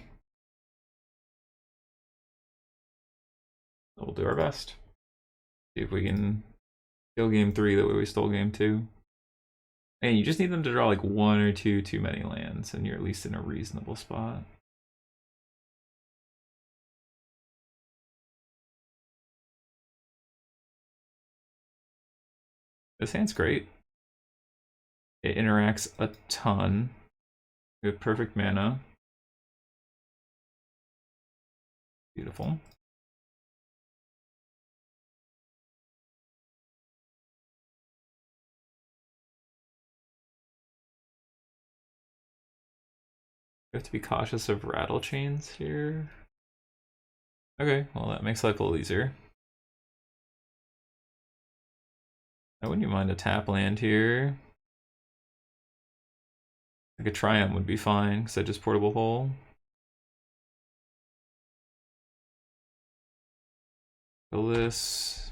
We'll do our best. See if we can kill game 3 the way we stole game 2. And you just need them to draw like 1 or 2 too many lands, and you're at least in a reasonable spot. This hand's great. It interacts a ton. We have perfect mana. Beautiful. We have to be cautious of rattle chains here. Okay, well that makes life a little easier. I wouldn't mind a tap land here. Like a Triumph would be fine, because I just portable hole. Kill this.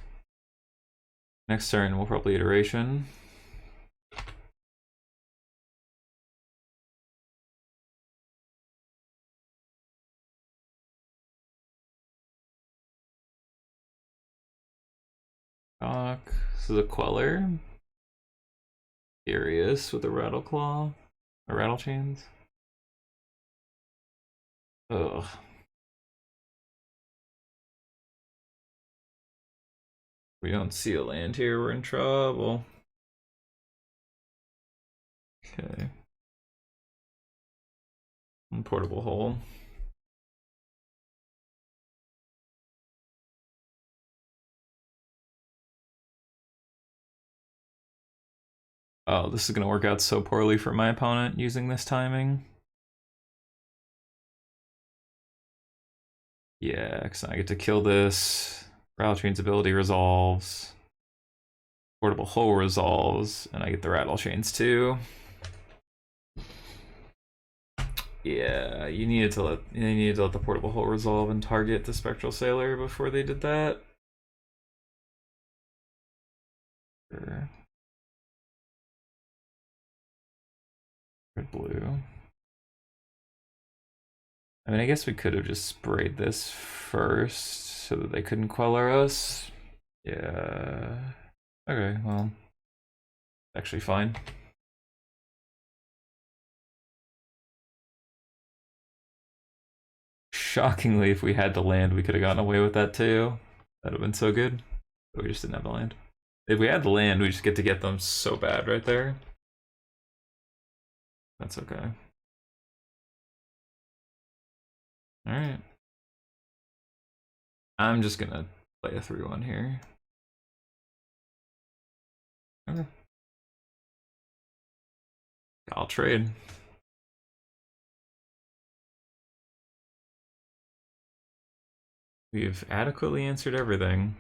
Next turn, we'll probably iteration. This is a Queller. Curious with a Rattle Claw. Or Rattle Chains. Ugh. We don't see a land here, we're in trouble. Okay. Portable hole. Oh, this is gonna work out so poorly for my opponent using this timing. Yeah, because I get to kill this. Rattle Chain's ability resolves. Portable Hole resolves, and I get the Rattle Chains too. Yeah, you needed to let the Portable Hole resolve and target the Spectral Sailor before they did that. Sure. Red blue. I mean, I guess we could have just sprayed this first so that they couldn't Queller us. Yeah. Okay, well, actually fine. Shockingly, if we had the land, we could have gotten away with that too. That would have been so good. But we just didn't have the land. If we had the land, we just get to get them so bad right there. That's okay. Alright. I'm just gonna play a 3-1 here. Okay. I'll trade. We've adequately answered everything.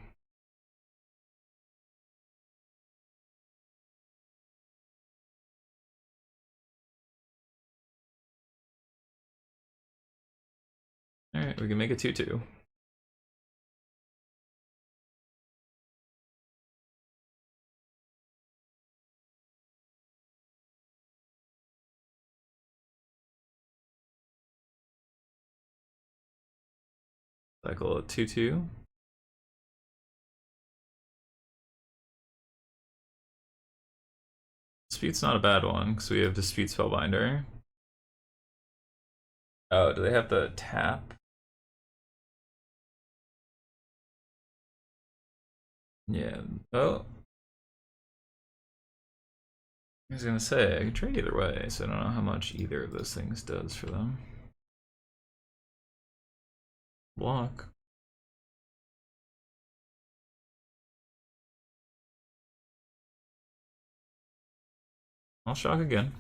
Alright, we can make a 2-2. Cycle a 2-2. Dispute's not a bad one, because we have Dispute Spellbinder. Oh, do they have the tap? Yeah. Oh. I was gonna say, I can trade either way, so I don't know how much either of those things does for them. Block. I'll shock again.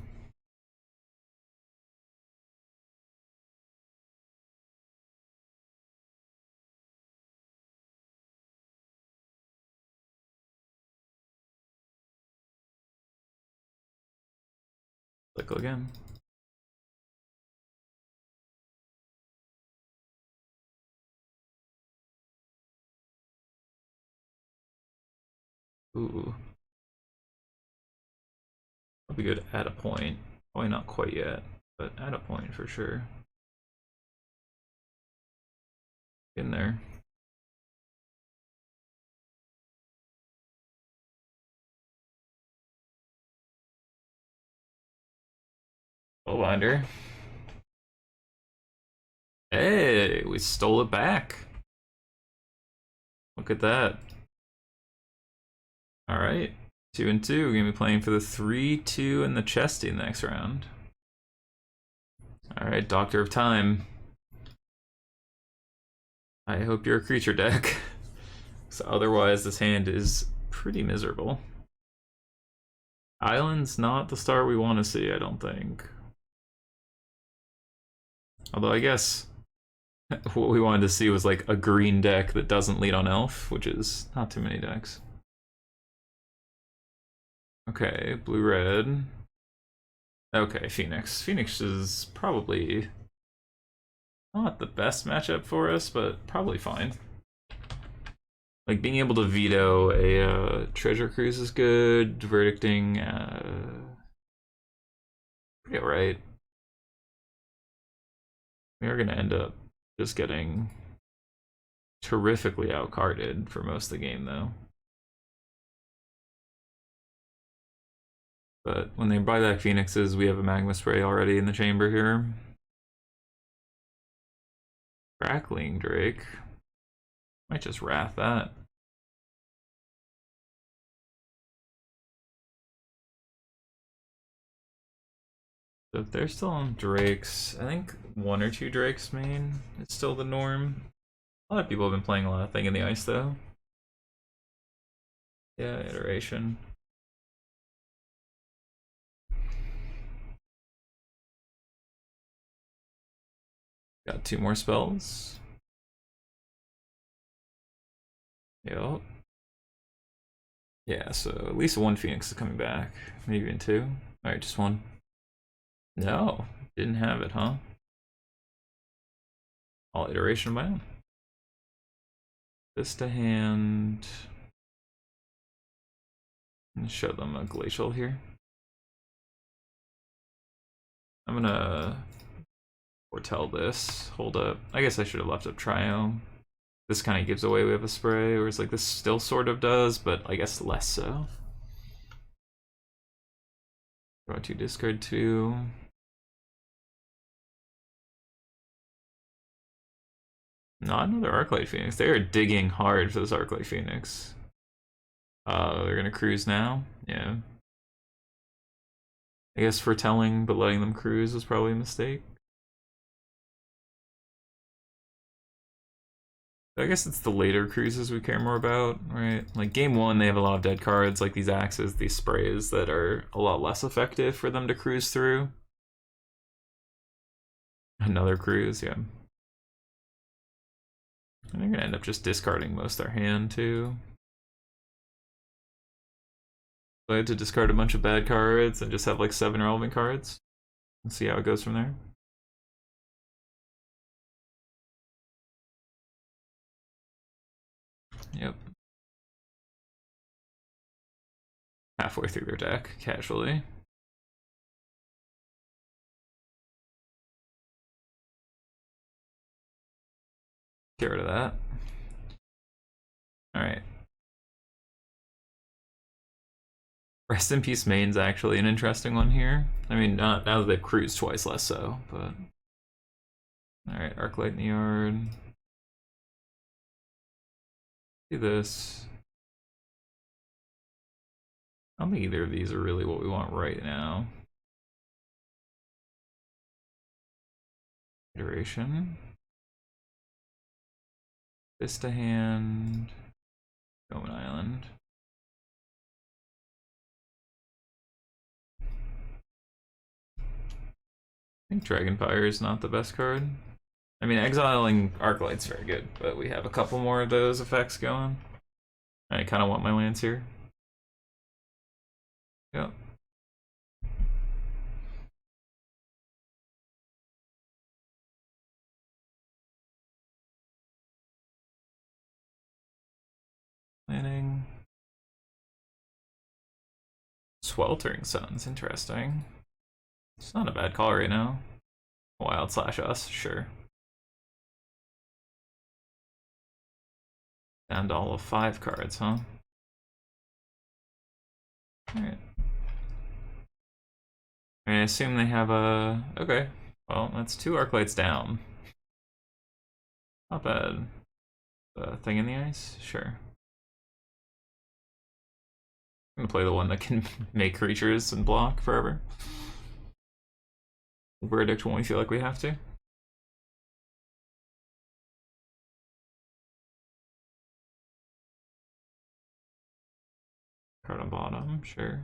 Cycle again. Ooh. That'll be good at a point. Probably not quite yet, but at a point for sure. In there. Spellbinder. Hey, we stole it back. Look at that. Alright. 2-2. We're gonna be playing for the 3-2 and the chesty next round. Alright, Doctor of Time. I hope you're a creature deck. So otherwise this hand is pretty miserable. Island's not the star we want to see, I don't think. Although I guess what we wanted to see was like a green deck that doesn't lead on elf, which is not too many decks. Okay, blue-red. Okay, Phoenix. Phoenix is probably not the best matchup for us, but probably fine. Like, being able to veto a treasure cruise is good. Verdicting, pretty alright. We are gonna end up just getting terrifically outcarded for most of the game, though. But when they buy back Phoenixes, we have a Magma Spray already in the chamber here. Crackling Drake. Might just Wrath that. So if they're still on Drakes, I think 1 or 2 Drakes main is still the norm. A lot of people have been playing a lot of Thing in the Ice though. Yeah, iteration. Got 2 more spells. Yep. Yeah, so at least 1 Phoenix is coming back. Maybe even 2. Alright, just 1. No, didn't have it, huh? All iteration of my own. This to hand. Show them a glacial here. I'm gonna foretell this. Hold up. I guess I should have left up Triome. This kind of gives away we have a spray, whereas like this still sort of does, but I guess less so. Draw 2, discard 2. Not another Arclight Phoenix. They are digging hard for this Arclight Phoenix. They're gonna cruise now. Yeah. I guess foretelling but letting them cruise was probably a mistake. I guess it's the later cruises we care more about, right? Like game 1, they have a lot of dead cards, like these axes, these sprays that are a lot less effective for them to cruise through. Another cruise, yeah. And they're gonna end up just discarding most of their hand too. So I had to discard a bunch of bad cards and just have like 7 relevant cards. Let's see how it goes from there. Yep. Halfway through their deck, casually. Get rid of that. Alright. Rest in Peace Main's actually an interesting one here. I mean, not now that they've cruised twice, less so, but... Alright, Arclight in the yard. Do this. I don't think either of these are really what we want right now. Iteration. Vista hand. Omen Island. I think Dragonfire is not the best card. I mean, exiling Arclight's very good, but we have a couple more of those effects going. I kind of want my lands here. Yep. Planning. Sweltering Suns, interesting. It's not a bad call right now. Wild slash us, sure. Down to all of 5 cards, huh? Alright. I assume they have a... Okay. Well, that's 2 Arclights down. Not bad. Thing in the ice? Sure. I'm gonna play the one that can make creatures and block forever. Verdict when we feel like we have to. Card on bottom, sure.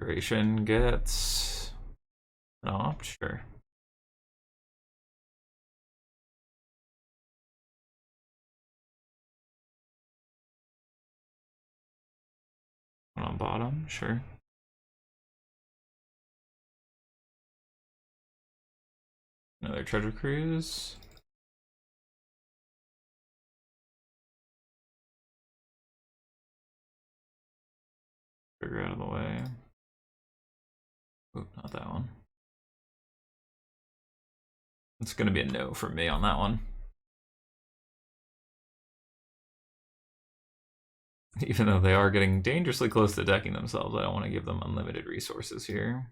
Duration gets an opt, sure. One on bottom, sure. Another treasure cruise. Figure out of the way. Oop, not that one. It's gonna be a no for me on that one. Even though they are getting dangerously close to decking themselves, I don't want to give them unlimited resources here.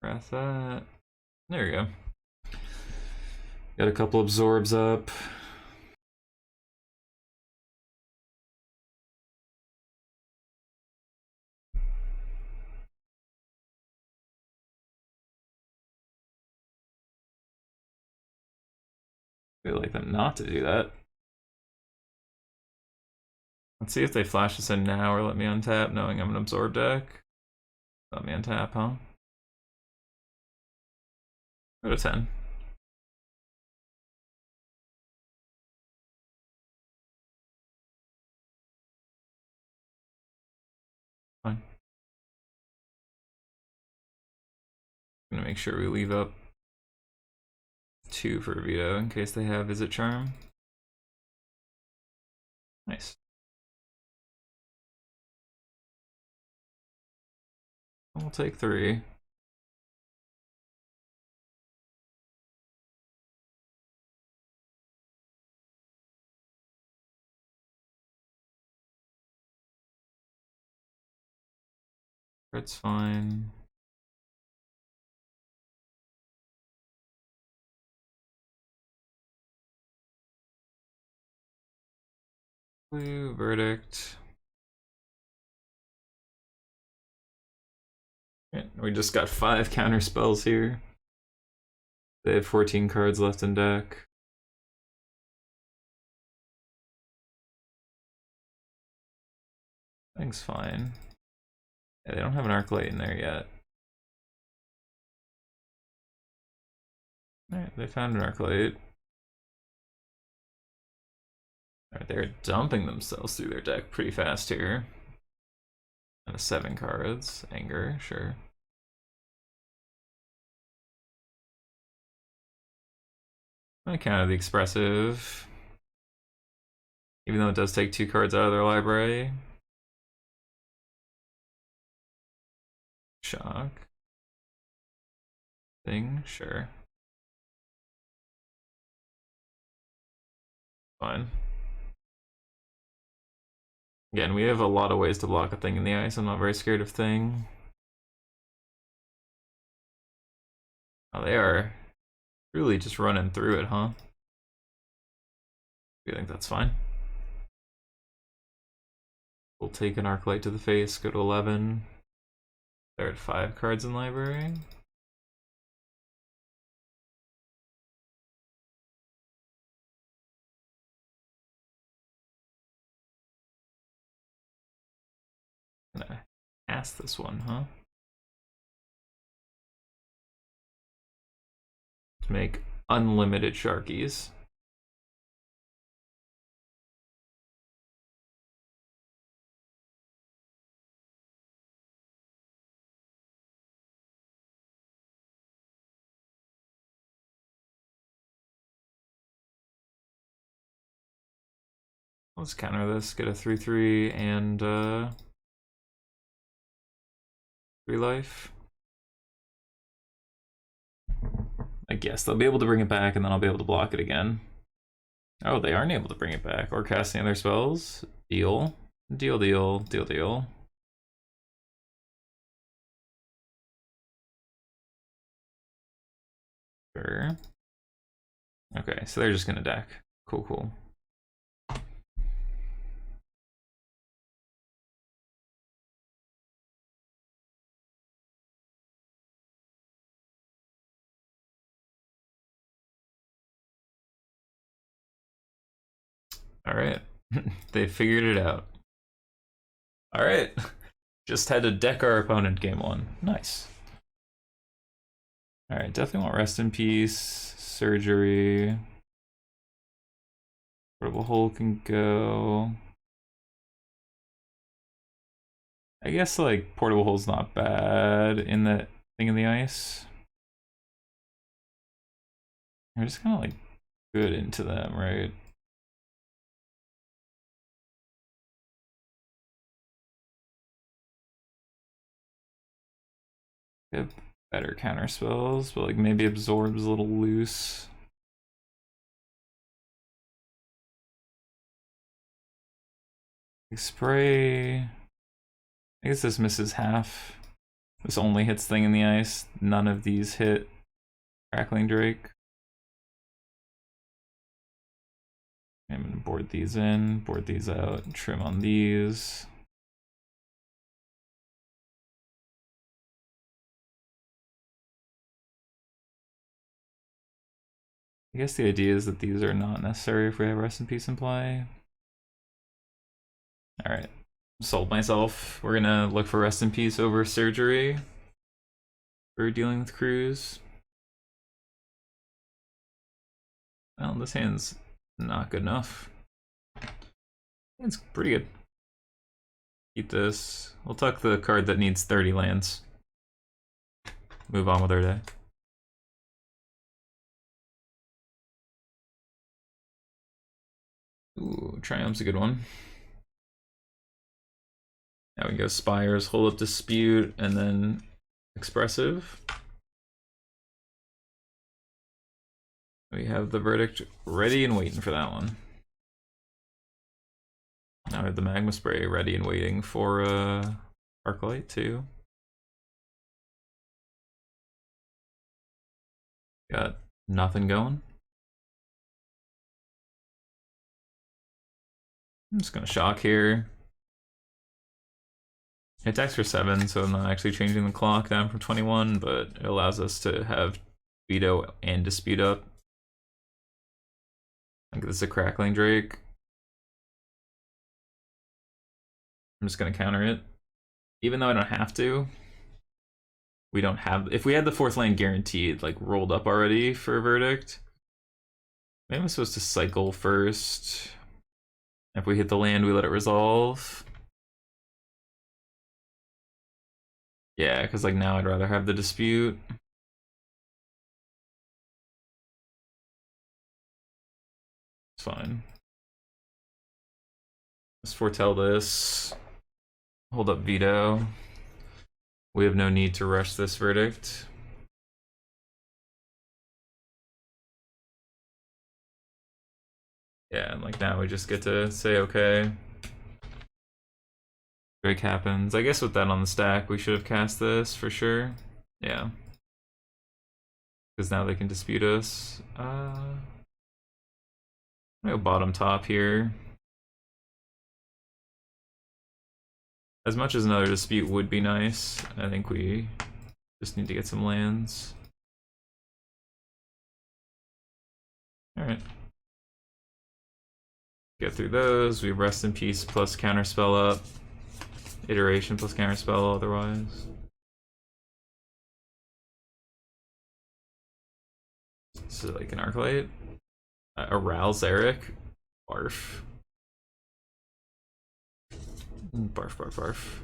Wrath that. There we go. Got a couple absorbs up. We'd like them not to do that. Let's see if they flash us in now or let me untap, knowing I'm an absorb deck. Let me untap, huh? Go to 10. Fine. Gonna make sure we leave up 2 for veto in case they have Izzet Charm. Nice. We'll take 3. That's fine. Blue, verdict. Okay, we just got 5 counter spells here. They have 14 cards left in deck. I think's fine. Yeah, they don't have an Arclight in there yet. Alright, they found an Arclight. Alright, they're dumping themselves through their deck pretty fast here. And 7 cards. Anger, sure. I counter the expressive. Even though it does take 2 cards out of their library. Shock. Thing, sure. Fine. Again, we have a lot of ways to block a thing in the ice. I'm not very scared of thing. Oh, they are really just running through it, huh? I think that's fine. We'll take an Arclight to the face, go to 11. They're at 5 cards in library. I'm gonna ask this one, huh? To make unlimited Sharkies. Let's counter this, get a 3/3 and 3 life. I guess they'll be able to bring it back and then I'll be able to block it again. Oh, they aren't able to bring it back or cast any other spells. Deal. Deal, deal, deal, deal. Sure. Okay, so they're just gonna deck. Cool, cool. All right, they figured it out. All right, just had to deck our opponent game 1. Nice. All right, definitely want Rest in Peace, Surgery. Portable Hole can go. I guess like Portable Hole's not bad in the thing in the ice. We're just kind of like good into them, right? They have better counter spells, but like maybe Absorb's a little loose. Spray. I guess this misses half. This only hits thing in the ice. None of these hit Crackling Drake. I'm gonna board these in, board these out, trim on these. I guess the idea is that these are not necessary if we have rest in peace in play. Alright. Sold myself. We're gonna look for rest in peace over surgery. We're dealing with crews. Well, this hand's not good enough. It's pretty good. Keep this. We'll tuck the card that needs 30 lands. Move on with our day. Ooh, Triumph's a good one. Now we can go Spires, hold up Dispute, and then Expressive. We have the Verdict ready and waiting for that one. Now we have the Magma Spray ready and waiting for Arclight too. Got nothing going. I'm just gonna shock here. It attacks for 7, so I'm not actually changing the clock down from 21, but it allows us to have Veto and Dispute up. I think this is a Crackling Drake. I'm just gonna counter it. Even though I don't have to. We don't have, if we had the 4th land guaranteed, like rolled up already for a Verdict, maybe I'm supposed to cycle first. If we hit the land, we let it resolve. Yeah, because like now I'd rather have the Dispute. It's fine. Let's foretell this. Hold up Veto. We have no need to rush this Verdict. Yeah, and like now we just get to say okay. Drake happens. I guess with that on the stack, we should have cast this for sure. Yeah. Because now they can dispute us. I'm gonna go bottom top here. As much as another dispute would be nice, I think we just need to get some lands. Alright. Get through those. We rest in peace plus counterspell up. Iteration plus counterspell otherwise. So like an Arclight. Arouse Eric. Barf. Barf, barf, barf.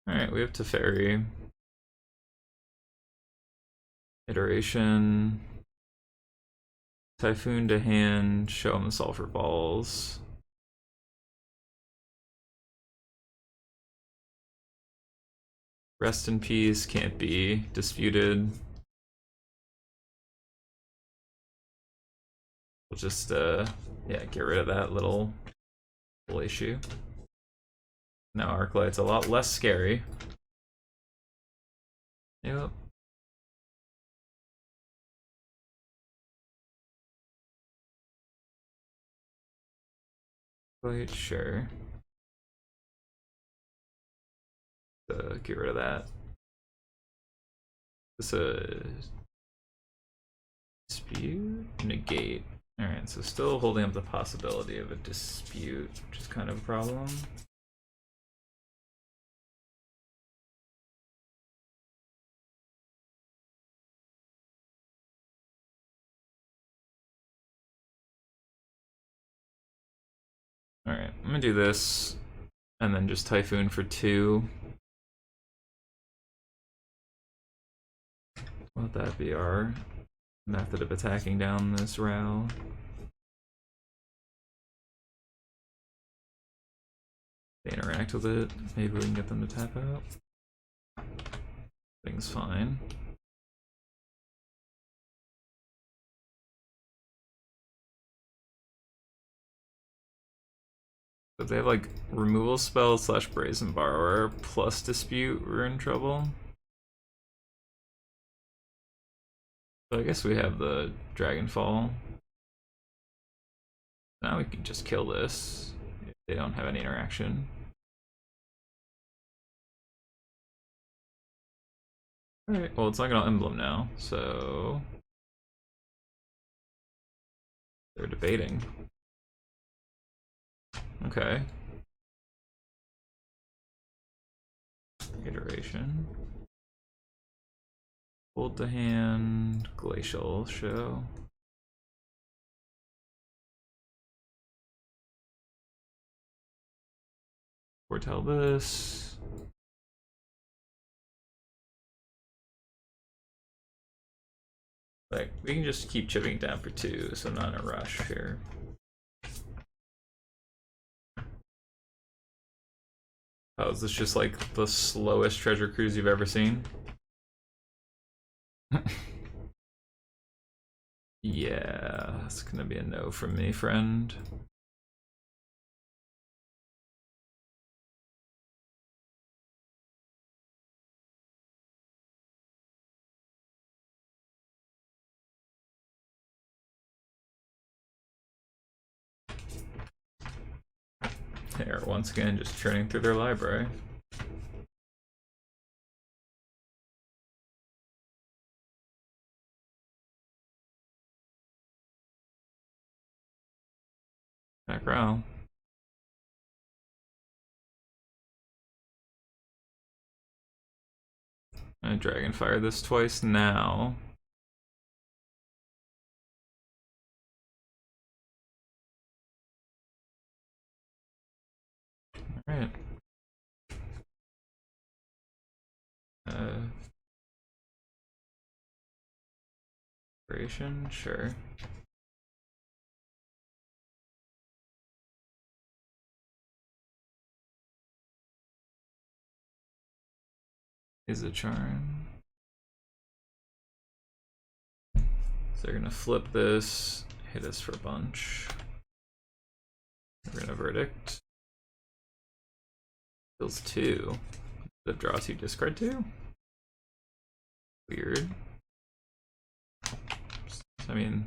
Alright, we have Teferi. Iteration. Typhoon to hand, show him the sulfur balls. Rest in peace, can't be disputed. We'll just yeah, get rid of that little issue. Now Arclight's a lot less scary. Yep. Quite sure. Get rid of that. This dispute? Negate. Alright, so still holding up the possibility of a dispute, which is kind of a problem. Alright, I'm gonna do this, and then just Typhoon for 2. Let that be our method of attacking down this row. They interact with it, maybe we can get them to tap out. Thing's fine. If they have like removal spell slash Brazen Borrower plus dispute, we're in trouble. So I guess we have the Dragonfall. Now we can just kill this. They don't have any interaction. Alright, well, it's not gonna emblem now, so they're debating. Okay. Iteration. Hold the hand, glacial show. Foretell this. Like, we can just keep chipping down for 2, so I'm not in a rush here. Oh, is this just like the slowest treasure cruise you've ever seen? Yeah, it's gonna be a no from me, friend. They're once again just churning through their library. Back row. I'm gonna Dragonfire this twice now. Alright. Creation, sure. Is a charm. So they're gonna flip this, hit us for a bunch. We're gonna verdict. Kills 2. The draw 2, discard 2? Weird. I mean,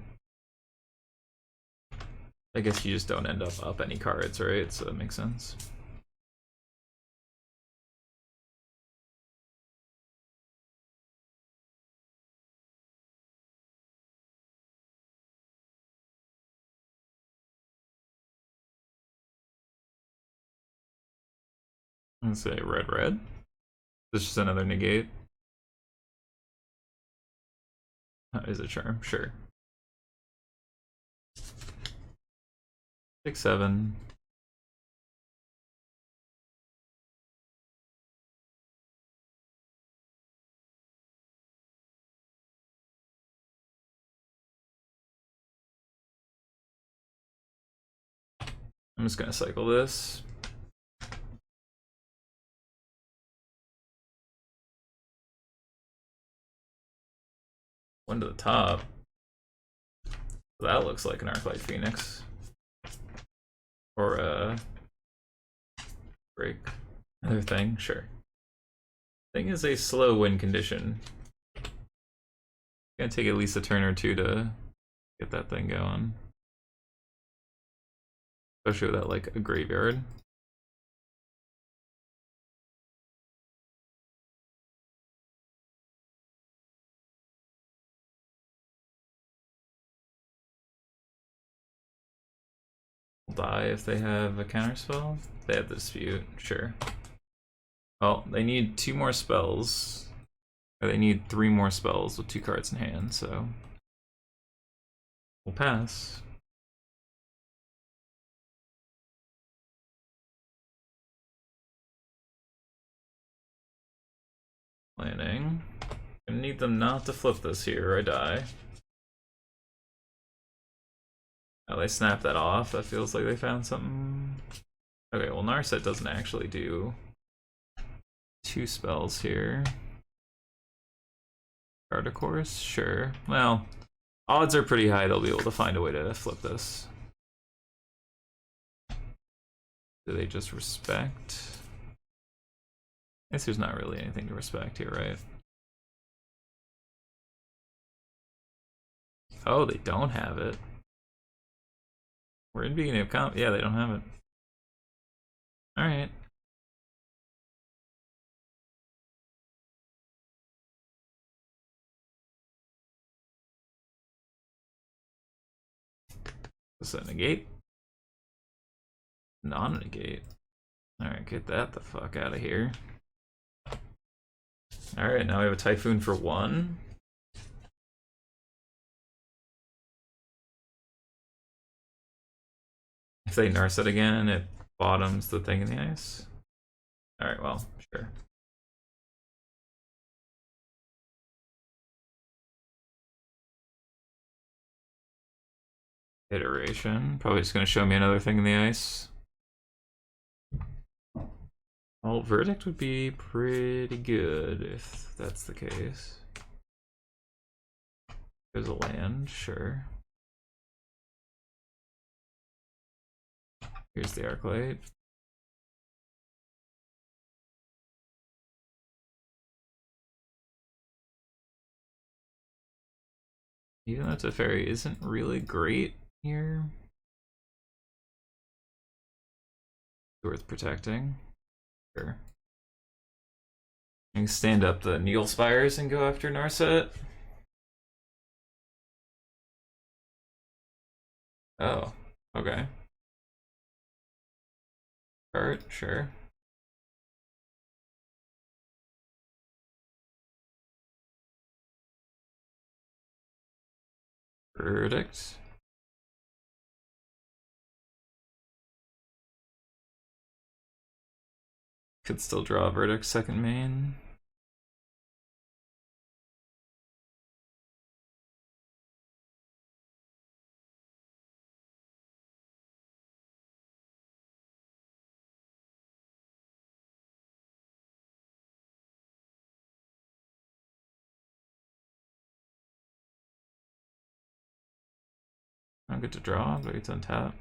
I guess you just don't end up any cards, right? So that makes sense. I'm gonna say red. This is just another negate. Is a charm, sure. 6, 7. I'm just gonna cycle this. One to the top. That looks like an Arclight Phoenix. Or a break. Another thing, sure. Thing is a slow win condition. Gonna take at least a turn or 2 to get that thing going. Especially without like a graveyard. Die if they have a counterspell. They have the dispute, sure. Well, they need 2 more spells. Or they need 3 more spells with 2 cards in hand, so we'll pass. Planning. Gonna need them not to flip this here or I die. Oh, they snapped that off. That feels like they found something. Okay, well, Narset doesn't actually do 2 spells here. Card of course, sure. Well, odds are pretty high they'll be able to find a way to flip this. Do they just respect? I guess there's not really anything to respect here, right? Oh, they don't have it. We're in beginning of comp. Yeah, they don't have it. Alright. Is that negate? Non-negate. Alright, get that the fuck out of here. Alright, now we have a Typhoon for 1. If they nurse it again, it bottoms the thing in the ice. Alright, well, sure. Iteration. Probably just gonna show me another thing in the ice. Well, Verdict would be pretty good if that's the case. There's a land, sure. Here's the Arclight. Even though Teferi isn't really great here. Worth protecting. Sure. I can stand up the Needle Spires and go after Narset. Oh, okay. Cart, sure. Verdict. Could still draw a Verdict second main. I don't get to draw, but it's untap.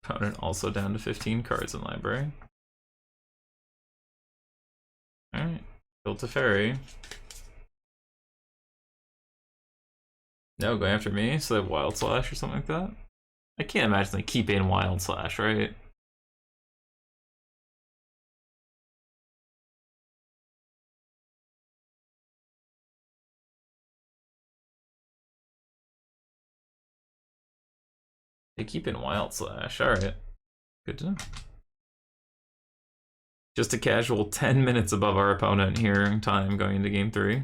Opponent also down to 15 cards in library. Alright, built a fairy. No, going after me, so they have Wild Slash or something like that? I can't imagine they keep in Wild Slash, right? They keep in Wild Slash, alright. Good to know. Just a casual 10 minutes above our opponent here in time going into game 3.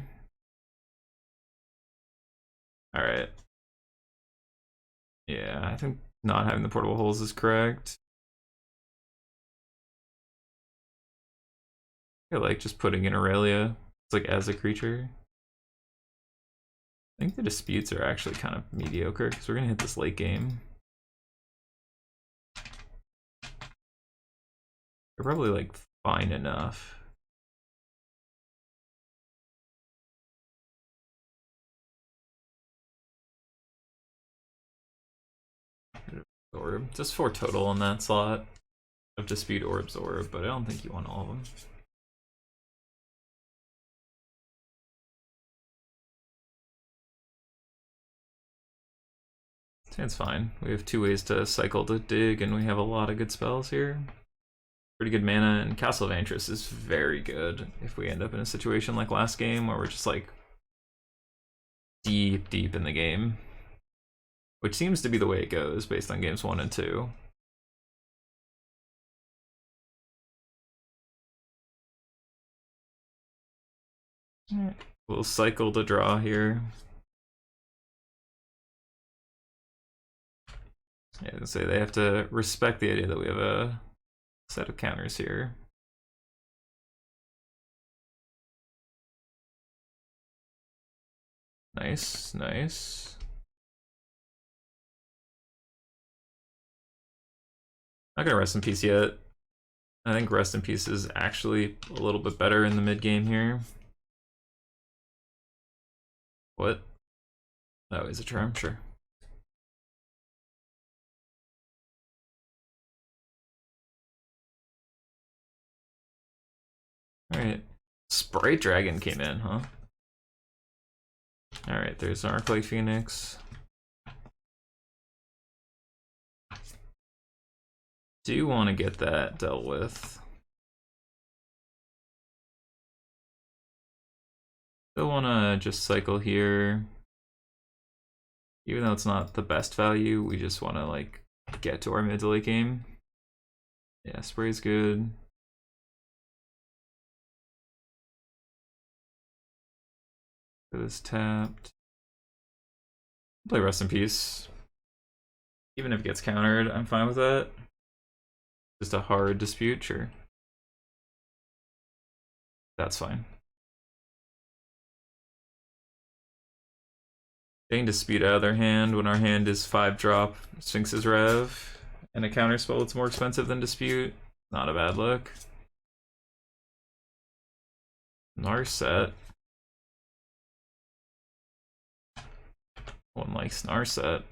Alright. Yeah, I think not having the portable holes is correct. I like just putting in Aurelia. It's like as a creature. I think the disputes are actually kind of mediocre because we're gonna hit this late game. They're probably like fine enough. Orb. Just 4 total on that slot of dispute or absorb, but I don't think you want all of them. It's fine. We have 2 ways to cycle to dig, and we have a lot of good spells here. Pretty good mana, and Castle of Antris is very good if we end up in a situation like last game where we're just like deep in the game. Which seems to be the way it goes based on games 1 and 2. We'll cycle to draw here. Yeah, I say they have to respect the idea that we have a set of counters here. Nice, nice. Not gonna rest in peace yet. I think rest in peace is actually a little bit better in the mid game here. What? Oh, is a charm? Sure. Alright. Sprite Dragon came in, huh? Alright, there's an Arclight Phoenix. Do want to get that dealt with. Still want to just cycle here. Even though it's not the best value, we just want to like get to our mid to late game. Yeah, spray's good. This tapped. Play Rest in Peace. Even if it gets countered, I'm fine with that. Just a hard dispute, sure. That's fine. Getting dispute out of their hand when our hand is 5-drop Sphinx's Rev and a counter spell that's more expensive than dispute. Not a bad look. Narset. One likes Narset.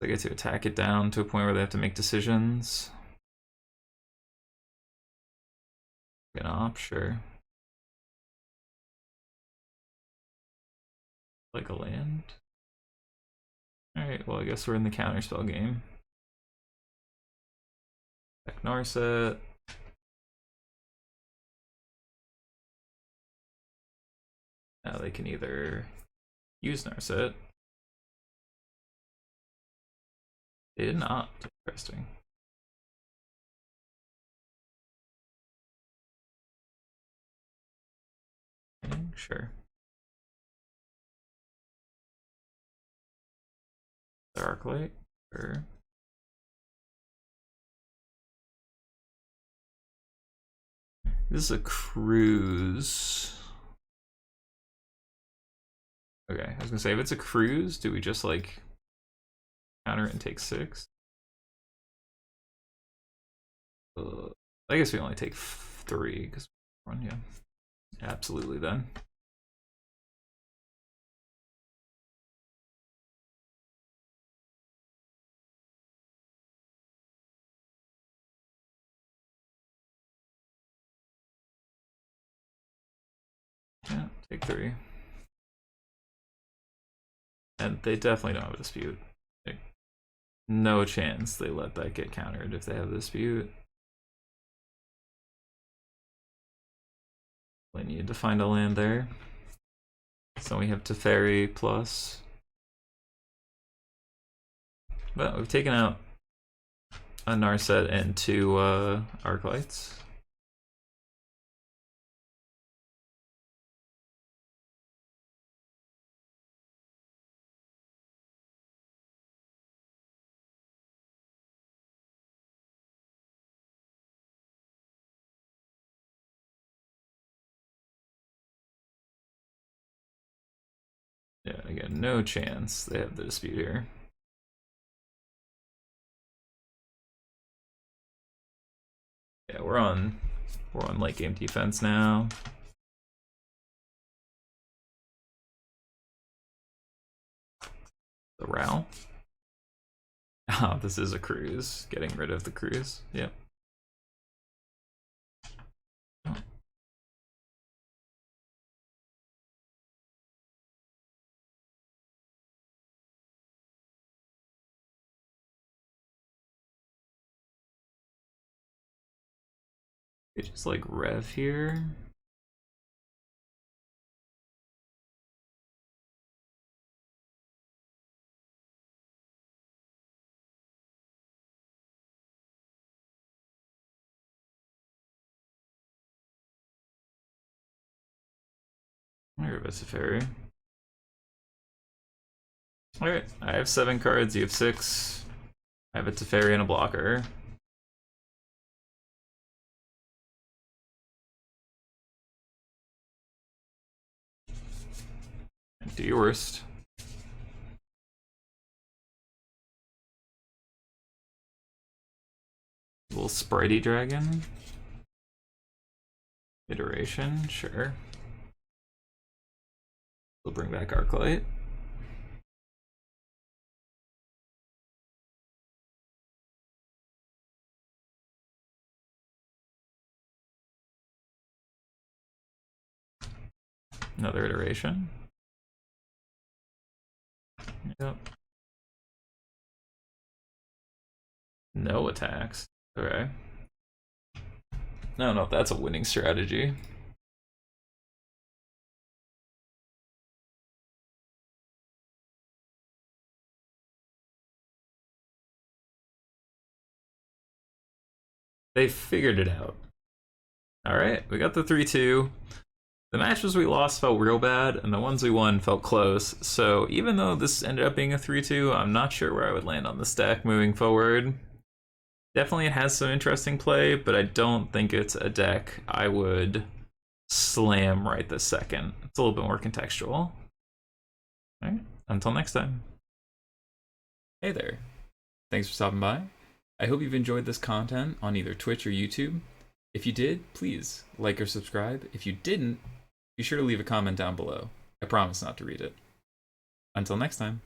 They get to attack it down to a point where they have to make decisions. Gonna opt, sure. Like a land. Alright, well I guess we're in the counterspell game. Back Narset. Now they can either use Narset. They did not. Interesting. Okay, sure. Arclight, sure. This is a cruise. Okay, I was gonna say, if it's a cruise, do we just like counter it and take 6? I guess we only take 3 because run, yeah. Absolutely then. Yeah, take 3. And they definitely don't have a dispute. Like, no chance they let that get countered if they have a dispute. We need to find a land there. So we have Teferi plus. But we've taken out a Narset and 2 Arclights. Yeah, again, no chance they have the dispute here. Yeah, we're on late game defense now. The Row. Oh, this is a cruise. Getting rid of the cruise. Yep. They just like rev here. Teferi. Alright, I have 7 cards, you have 6. I have a Teferi and a blocker. Do your worst. Little Spritey Dragon. Iteration, sure. We'll bring back Arclight. Another iteration. Yep. No attacks. Okay. I don't know if that's a winning strategy. They figured it out. Alright, we got the 3-2. The matches we lost felt real bad, and the ones we won felt close. So even though this ended up being a 3-2, I'm not sure where I would land on this deck moving forward. Definitely it has some interesting play, but I don't think it's a deck I would slam right this second. It's a little bit more contextual. Alright, until next time. Hey there. Thanks for stopping by. I hope you've enjoyed this content on either Twitch or YouTube. If you did, please like or subscribe. If you didn't, be sure to leave a comment down below. I promise not to read it. Until next time.